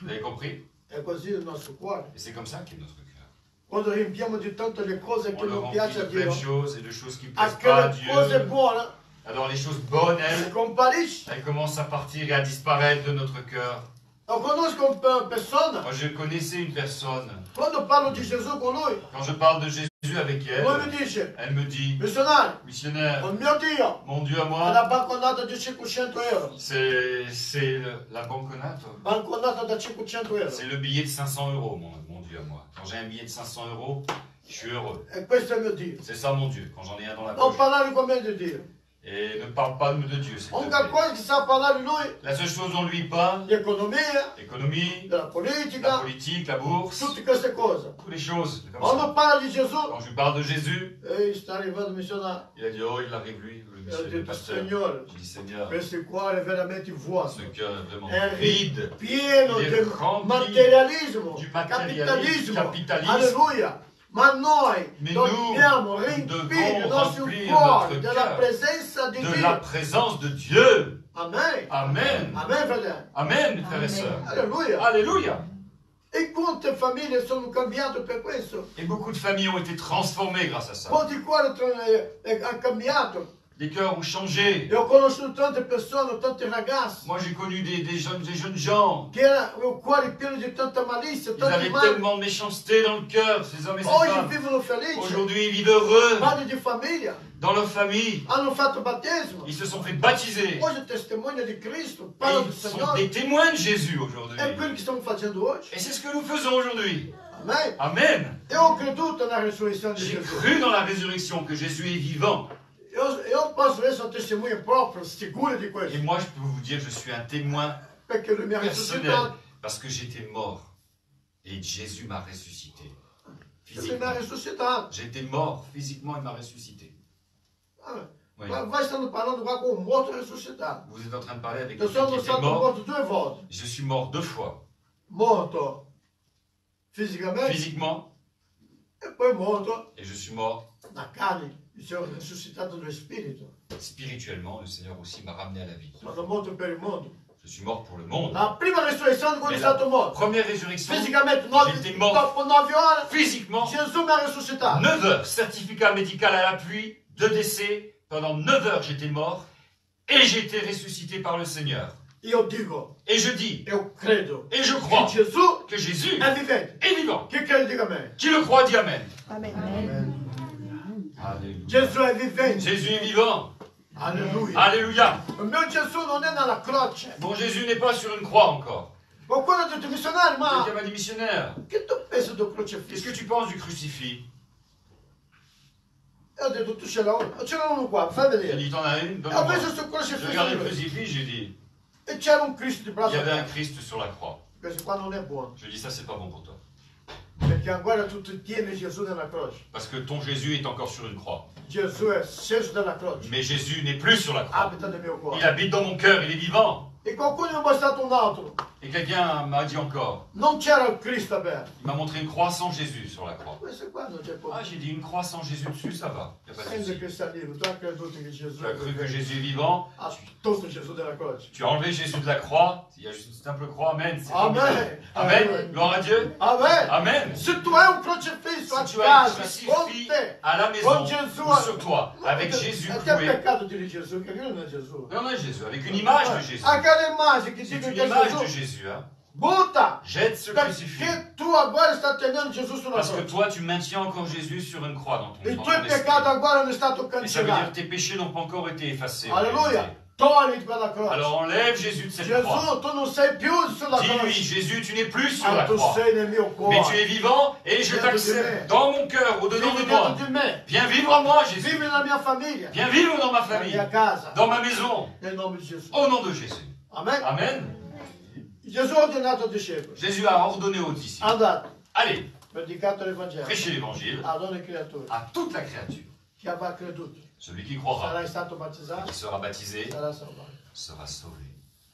Vous avez compris? È così il nostro cuore. Et c'est comme ça qu'est notre cœur. Quando riempiamo di tante le cose On che le non remplit piace de a plein Dio, de choses et de choses qui ne a plaisent pas à quelle cose Dieu. buone Alors les choses bonnes, si comparisce. elles commencent à partir et à disparaître de notre cœur. Io conosco una persona, Moi, je connaissais une personne. quando parlo di Gesù con lui, Quand je parle de Jésus avec lui mi elle, dice, elle me dit, missionario, missionnaire, il mio Dio mon Dieu à ha moi, una banconata di 500 euro, c'est la banconate. banconata da 500 euro. C'est le billet de 500 euros, mon Dieu à moi. Quand j'ai un billet de 500 euros, je suis heureux. E questo è il mio Dio. C'est ça mon Dieu, quand j'en ai un dans la Non poche. parlare con me di Dio. Et ne parle pas de Dieu, s'il te L'unica plaît. cosa che sa parlare lui La seule chose dont lui parle, di economia, l'économie, della la politica, politique, la bourse, tutte queste cose. toutes les choses. Comme Quando ça. parla di Gesù, Quand je lui parle de Jésus, sta arrivando il missionario. il a dit, oh, il arrive lui, le E ho missionnaire, le detto, pasteur. Signore, J'ai dit, Seigneur, questo cuore è veramente vuoto. ce cœur est vraiment È vide, pieno il di est rempli materialismo, du matérialisme, capitalismo. Alleluia. Ma noi Mais dobbiamo nous riempire il devons nostro remplir cuore notre della cœur presenza di de la Dio. présence de Dieu. Amen. Amen. Amen, fratello. Amen, frères et sœurs. Alleluia. Alléluia. E quante famiglie sono cambiate per questo? Et beaucoup de familles ont été transformées grâce à ça. Quanti cuori hanno cambiato? Les cœurs ont changé. E ho conosciuto tante persone, tanti ragazzi, Moi, j'ai connu des jeunes gens. che erano cuori pieni di tanta malizia, Ils tanti avaient mali. tellement de méchanceté dans le cœur, ces hommes et ces Oggi femmes. vivono felici, Aujourd'hui, ils vivent heureux padri di famiglia, dans leur famille. hanno fatto battesimo. Ils se sont fait baptiser. Oggi testimoniano di Cristo, Et parlano del ils sont Signore. des témoins de Jésus aujourd'hui. È quello che stiamo facendo oggi. Et c'est ce que nous faisons aujourd'hui. Amen. Amen. E ho creduto nella risurrezione di J'ai Gesù. cru dans la résurrection que Jésus est vivant. Io posso essere un testimone proprio, sicuro di Et questo. moi, je peux vous dire, je suis un témoin Perché lui mi ha personnel. risuscitato. Parce que j'étais mort. Et Jésus m'a ressuscité. Lui mi Physiquement. ha risuscitato. J'étais mort. Physiquement, il m'a ressuscité. Ah, Oui. ma voi stanno parlando qua con un morto risuscitato. Vous êtes en train de parler avec Io quelqu'un qui sono était stato mort. morto 2 volte. Je suis mort 2 fois. Morto fisicamente Physiquement, e poi morto et je suis mort na carne. Mi sono risuscitato nello spirito. spirituellement. Le Seigneur aussi m'a ramené à la vie. Sono morto per il mondo. Je suis mort pour le monde. La prima risurrezione quando è Mais la stato morto. première résurrection, Fisicamente, J'étais mort. dopo 9 ore, physiquement, Gesù mi ha risuscitato. 9 heures, certificat médical à l'appui, 2 décès, pendant 9 heures j'étais mort, et j'ai été ressuscité par le Seigneur. Io dico, Et je dis, io credo et je che crois Gesù que Jésus è vivente. est vivant. Chi crede dica a me? Qui le croit dit Amen. Amen. Alléluia. Gesù è vivente. Jésus est vivant. Alleluia. Alléluia. Il mio Gesù non è nella croce. Bon, Jésus n'est pas sur une croix encore. Qualcuno ha detto, missionario, ma Quelqu'un m'a dit, missionnaire, che tu pensi del qu'est-ce crocifisso? que tu penses du crucifix? E ho detto, tu ce l'ho uno qua, fai Il a vedere. dit, t'en as une? E ho Donne-moi. preso sto J'ai crocifisso regardé di le lui. crucifix, j'ai dit, E c'era un Cristo di il braccio y avait un aperto. Christ sur la croix. Questo qua non è buono, Je dis, ça c'est pas bon pour toi. perché ancora tu tieni Gesù nella croce. Parce que ton Jésus est encore sur une croix. Gesù è sceso dalla croce, Mais Jésus n'est plus sur la croix. abita nel mio Il cuore. habite dans mon cœur, il est vivant. E qualcuno mi ha mostrato un altro. Et quelqu'un m'a dit encore, Non c'era il Cristo aperto. il m'a montré une croix sans Jésus sur la croix. Questo qua non c'è Ah, problema. j'ai dit une croix sans Jésus dessus, ça va. Y a pas de Senti souci. che sta lì, tu hai creduto che Gesù Tu as è cru que vivente. Jésus est vivant. Ha tolto Gesù dalla croce. Tu as enlevé Jésus de la croix. Il y a juste une simple croix. Amen. C'est Amen. formidable. Amen. Gloire à Dieu. Amen. Amen. Se tu hai un crocifisso a Si tu as un casa, con crucifix te, à la maison con Gesù, ou sur toi, avec è Jésus è cloué. peccato dire Gesù, che non è Gesù. Non, non, Jésus, avec une image de Jésus. Anche l'immagine che C'est dice une che è image de Gesù, Jésus. Hein. butta! Jette ce crucifix. Perché tu ancora stai tenendo Gesù sulla Parce que croce. toi, tu maintiens encore Jésus sur une croix dans ton, I dans tuoi ton esprit. peccati ancora non sono stati Et ça veut dire cancellati. que tes péchés n'ont pas encore été effacés. en Alleluia! réalité. Togli quella croce. Alors enlève Jésus de cette croix. Gesù, tu non sei più sulla Dis-lui, croce. Jésus, tu n'es plus sur Ma la tu croix. sei nel mio Mais tu cuore. es vivant et je Viens de t'accepte me. dans mon cœur, au-dedans de Vivi moi. dentro di me. Viens vivre en moi, Jésus. Vivi nella mia famiglia. Viens vivre dans ma Nella famille, mia casa. dans ma maison, Nel nome di Gesù. au nom de Jésus. Amen. Amen. Gesù ha ordinato ai discepoli. Jésus a ordonné aux disciples, Andate, allez, predicate l'Evangelo prêchez l'évangile ad ogni creatura. à toute la créature. Chi avrà creduto Celui qui croira, sarai stato battezzato, qui sera baptisé, sarà salvato. sera sauvé.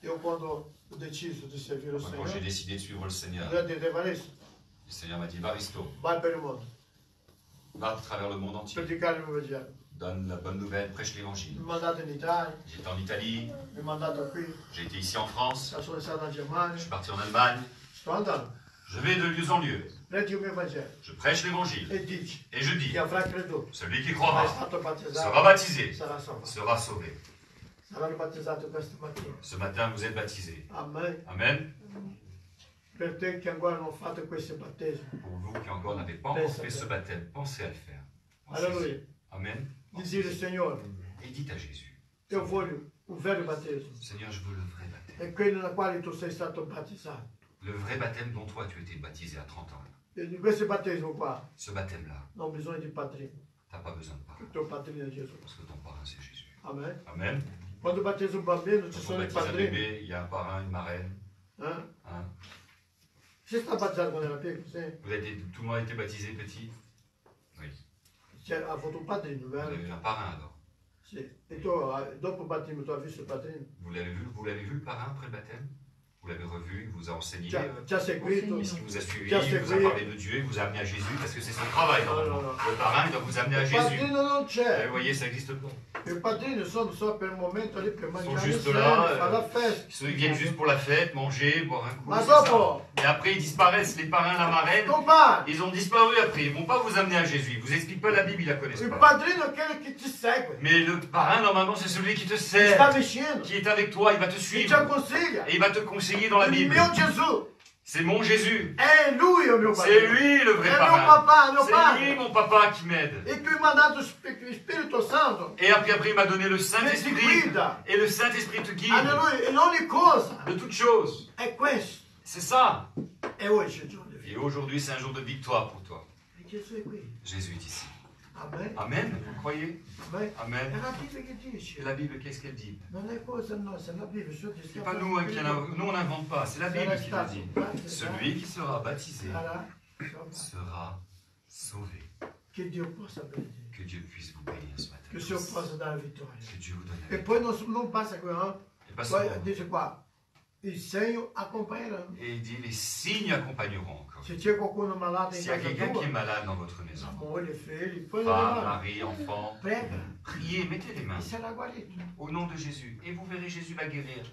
Io quando ho deciso di servire il Moi, quand j'ai Signore, décidé de suivre le Seigneur, lui ha detto, Evaristo, le Seigneur m'a dit, Varisto, vai per il mondo, va à travers le monde entier, predicare l'Evangelo. donne la bonne nouvelle, prêche l'évangile. Mi mandato in Italia, J'étais en Italie, mi mandato qui, j'ai été ici en France, sono stato in je Germania, suis parti en Allemagne, sto andando. je vais de lieu en lieu, Predico il mio Vangelo je prêche l'évangile e dici, et je dis, chi avrà creduto, celui qui è croira stato sera battezzato, baptisé, sarà salvato. sera sauvé. Saranno battezzati questa mattina. Ce matin, vous êtes baptisés. Amen. Amen. Per te che ancora non fate questi battesimi, Pour vous qui encore n'avez pas encore fait ce baptême, pensez à le faire. Pensez-y. Alleluia. Amen. di dire Signore, Et dites à Jésus, io voglio un vero battesimo, Seigneur, je veux le vrai baptême. è quello nel quale tu sei stato battezzato. Le vrai baptême dont toi tu étais baptisé à 30 ans. E di questo battesimo qua Ce baptême-là, non bisogna di padrino, tu n'as pas besoin de parler. il tuo padrino è Gesù. Parce que ton parrain, c'est Jésus. Amen. Amen. Quando battezza un bambino ci Quand on sono i baptise un padrini. bébé, il y a un parrain, une marraine. Hein? Hein. Si sta battezzato quando era piccolo, sì. Tout le monde a été baptisé petit? Oui. Ha avuto un padrino, Vous vero? avez vu un parrain alors? Sì. E tu, dopo il battesimo, tu hai visto il padrino? Vous l'avez vu le parrain après le baptême? Vous l'avez revu, il vous a enseigné, Ti ha seguito? est-ce qu'il vous a suivi, Ti ha il vous a seguito? parlé de Dieu, il vous a amené à Jésus, parce que c'est son travail normalement. No. Le parrain, il doit vous amener à Il Jésus. padrino non Vous c'è. voyez, ça n'existe pas. I padrini sono solo per il momento lì per mangiare juste insieme, là, fare la festa. Ils viennent juste pour la fête, manger, boire un coup. Ma c'est ça. dopo, Et après, ils disparaissent, les parrains, la marraine. compare, Ils ont disparu après. Ils ne vont pas vous amener à Jésus. Ils vous expliquent pas la Bible, ils la connaissent il pas. padrino è quello che ti segue, Mais le parrain, normalement, c'est celui qui te ti sert, sta vicino, qui est avec toi, il va te ti suivre. consiglia. Et il va te conseiller dans la Il Bible. mio Gesù C'est mon Jésus. è lui il mio C'est padrino. lui le vrai È mio parrain. papà, mio C'est lui padre. mon papa qui m'aide. E qui mi ha dato il Spirito Santo Et après, il m'a donné le che ti Saint-Esprit. guida. Et le Saint-Esprit te guide Alleluia. E ogni cosa de toutes choses. è questo. C'est ça. E oggi è il giorno di Et vita. aujourd'hui, c'est un jour de victoire pour toi. E Gesù è qui. Jésus est ici. Amen. Amen. Vous croyez? Amen. È Amen. la Bibbia che dice. Et la Bible, qu'est-ce qu'elle dit? Non è cosa nostra, è la Bibbia. C'est pas nous, nous on n'invente pas, c'est la Bible qui le dit. Celui qui sera baptisé sera sauvé. Che Dio possa benedire. Que Dieu puisse vous bénir ce matin. Che il Signore possa dare vittoria. Que Dieu vous donne E la poi non basta qui, no? Et pas Poi seulement. dice qua, il segno accompagnerà. Et il dit, les signes accompagneront encore. Se c'è qualcuno malato in S'il y a casa quelqu'un qui est tua, malade dans votre maison, la moglie, figli, poi le femme, mani. mari, enfant, Prega priez, mettez les e mains sarà guarito. au nom de Jésus. Et vous verrez, Jésus va guérir.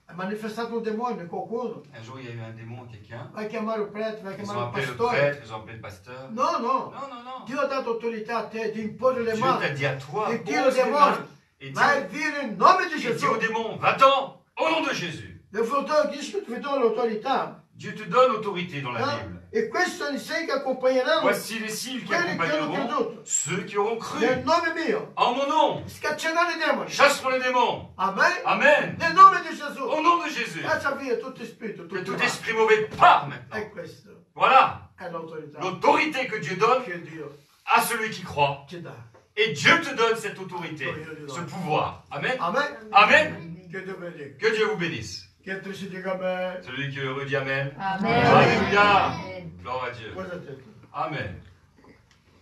È manifestato un demonio in qualcuno. Un jour, il y a eu un démon en quelqu'un. Vai chiamare il prete, vai Ils ont chiamare il appelé le pastore. prêtre, ils ont appelé le pasteur. No, no. Non, non, non. Dio ha dato autorità a te di imporre le Dieu t'a mani. dit à toi, E Dio pose les demonio. mains. Et Vai via in nome di dis Gesù. au démon, va-t'en, au nom de Jésus. Il fratello dice che ti do l'autorità. Dieu te donne autorité dans la Bible. E questo è il segno che accompagneranno Voici les signes qui quelli che hanno accompagneront creduto. ceux qui auront cru. Nel nome mio. En mon nom, Scacceranno i demoni. chasseront les démons. Amen. Amen. Nel nome di Gesù. Au nom de Jésus. Caccia via tutto spirito, Que tutto tout male. esprit mauvais part maintenant. E questo Voilà è l'autorità l'autorité que Dieu donne che Dio à celui qui croit. ci dà. Et Dieu te donne cette autorité, ce pouvoir. Amen. Amen. Amen. Che Dio benedica. Que Dieu vous bénisse. Che tu si dica amen. Celui qui est heureux dit Amen. Amen. Alléluia. Gloire à Dieu. Cosa ha detto? Amen.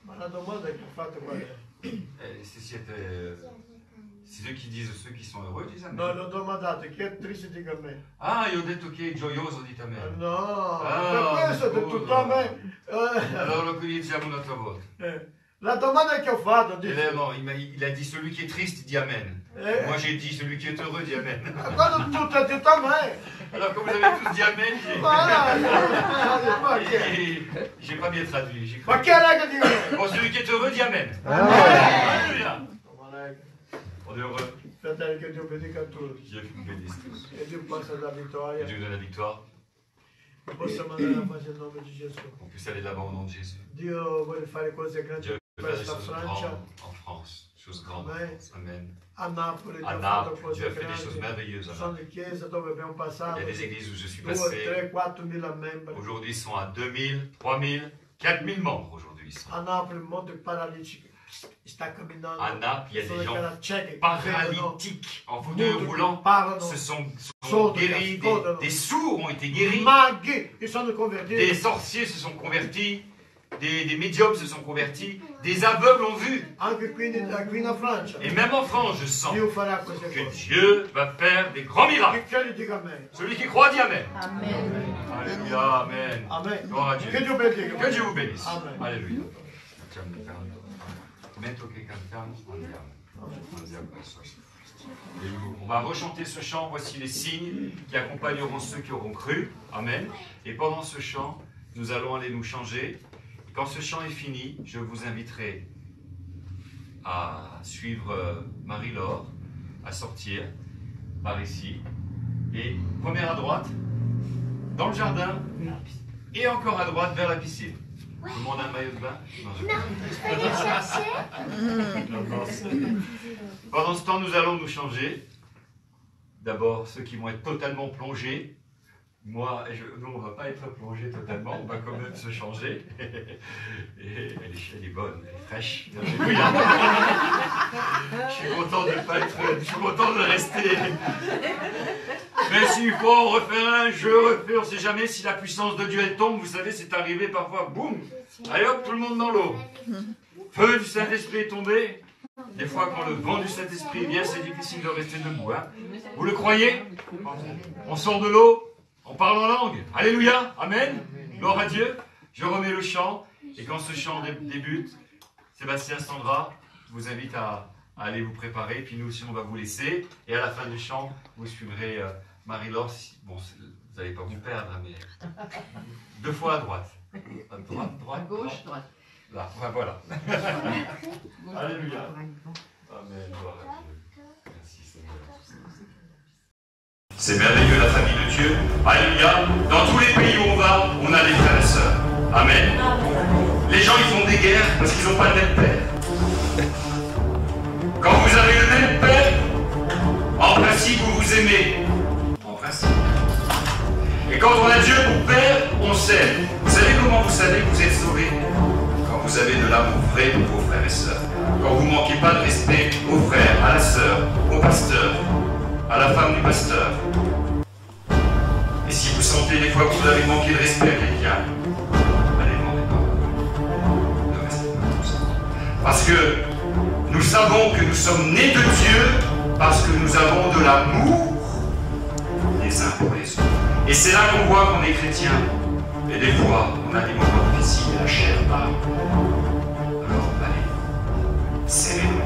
Ma la domanda che ho fatto qual è? C'est ceux qui disent, ceux qui sont heureux disent Amen. No, l'ho domandato, chi è triste dica amen. Ah, io ho detto che è gioioso, dite Amen. No, Ah, per questo ho detto tutto amen. Alors lo diciamo un'altra volta. La domanda che ho fatto, Et dice, là, non, il a dit celui qui est triste dit Amen. Moi j'ai dit celui qui est heureux dit Amen. quando tutto è detto amen, Alors comme vous avez tous dit Amen, ma j'ai pas bien traduit. J'ai ma cru. chi è la che dica amen? Bon, celui qui est heureux dit Amen. Alléluia. On est heureux. Fratelli, che Dio benedica a tutti. Dieu vous bénisse tous. Che Dio possa dare Que vittoria. Dieu vous donne la victoire. Possiamo andare avanti nel nome di Gesù. On puisse aller là-bas au nom de Jésus. Dio vuole fare cose grandi Dieu per veut faire des questa choses Francia. grandes en France. Choses grandes. Amen. Amen. A Napoli Dio À ha fatto Naples, cose Dieu a fait des choses grandi. merveilleuses. Ci sono le chiese dove abbiamo Il passato y a des églises où je suis 2, passé. 3, 4 mila membri. Aujourd'hui, ils sont à 2000, 3000, 4000 membres aujourd'hui. Ils sont. A Napoli il mondo paralitico sta camminando. À Naples, il y a Ci des sono gens cara cieche che vedono. paralytiques en fauteuil Molti roulant parlano. se sont Sourds, guéris. ascoltano. Des sourds ont été guéris. Maghi che sono convertiti. Des sorciers se sont convertis. Des médiums se sont convertis. Des aveugles ont vu. Anche qui in Francia. Et même en France, je sens Dio farà queste que cose. Dieu va faire des grands miracles. Che gli dica a me. Celui qui croit dit Amen. Amen. Alléluia, Amen. Amen. Gloire à Dieu. Che Dio benedica. Que Dieu vous bénisse. Amen. Alléluia. Mentre che cantiamo, andiamo adesso. Et on va rechanter ce chant. Voici les signes qui accompagneront ceux qui auront cru. Amen. Et pendant ce chant, nous allons aller nous changer. Quand ce chant est fini, je vous inviterai à suivre Marie-Laure, à sortir par ici. Et première à droite, dans le jardin, et encore à droite vers la piscine. Tout le monde a un maillot de bain? Non, je peux les chercher. Pendant ce temps, nous allons nous changer. D'abord, ceux qui vont être totalement plongés moi, nous, on ne va pas être plongé totalement, on va quand même se changer. Et elle est bonne, elle est fraîche. Alléluia. Je suis content de pas être, je suis content de rester. Mais s'il faut en refaire un, je refais. On ne sait jamais si la puissance de Dieu elle tombe. Vous savez, c'est arrivé parfois, boum. Allez hop, tout le monde dans l'eau. Feu du Saint-Esprit est tombé. Des fois, quand le vent du Saint-Esprit vient, c'est difficile de rester debout. Hein. Vous le croyez? On sort de l'eau, on parle en langue. Alléluia, amen. Gloire à Dieu. Je remets le chant. Et quand ce chant débute, Sébastien, Sandra, je vous invite à aller vous préparer. Puis nous aussi, on va vous laisser. Et à la fin du chant, vous suivrez Marie-Laure. Bon, vous n'allez pas vous perdre, mais 2 fois à droite. À droite, droite. Gauche, droite. Là, voilà. Alléluia. Amen. Gloire à Dieu. Merci Seigneur. C'est merveilleux la famille de Dieu. Alléluia. Dans tous les pays où on va, on a des frères et sœurs. Amen. Les gens, ils font des guerres parce qu'ils n'ont pas le même père. Quand vous avez le même père, en principe, vous vous aimez. En principe. Et quand on a Dieu pour père, on s'aime. Vous savez comment vous savez que vous êtes sauvés? Quand vous avez de l'amour vrai pour vos frères et sœurs. Quand vous ne manquez pas de respect aux frères, à la sœur, au pasteur, à la femme du pasteur. Et si vous sentez des fois que vous avez manqué de respect à quelqu'un, allez, demandez pas. Ne restez pas comme ça. Parce que nous savons que nous sommes nés de Dieu parce que nous avons de l'amour les uns pour les autres. Et c'est là qu'on voit qu'on est chrétien. Et des fois, on a des moments difficiles et la chair parle. Alors, allez, serrez-nous.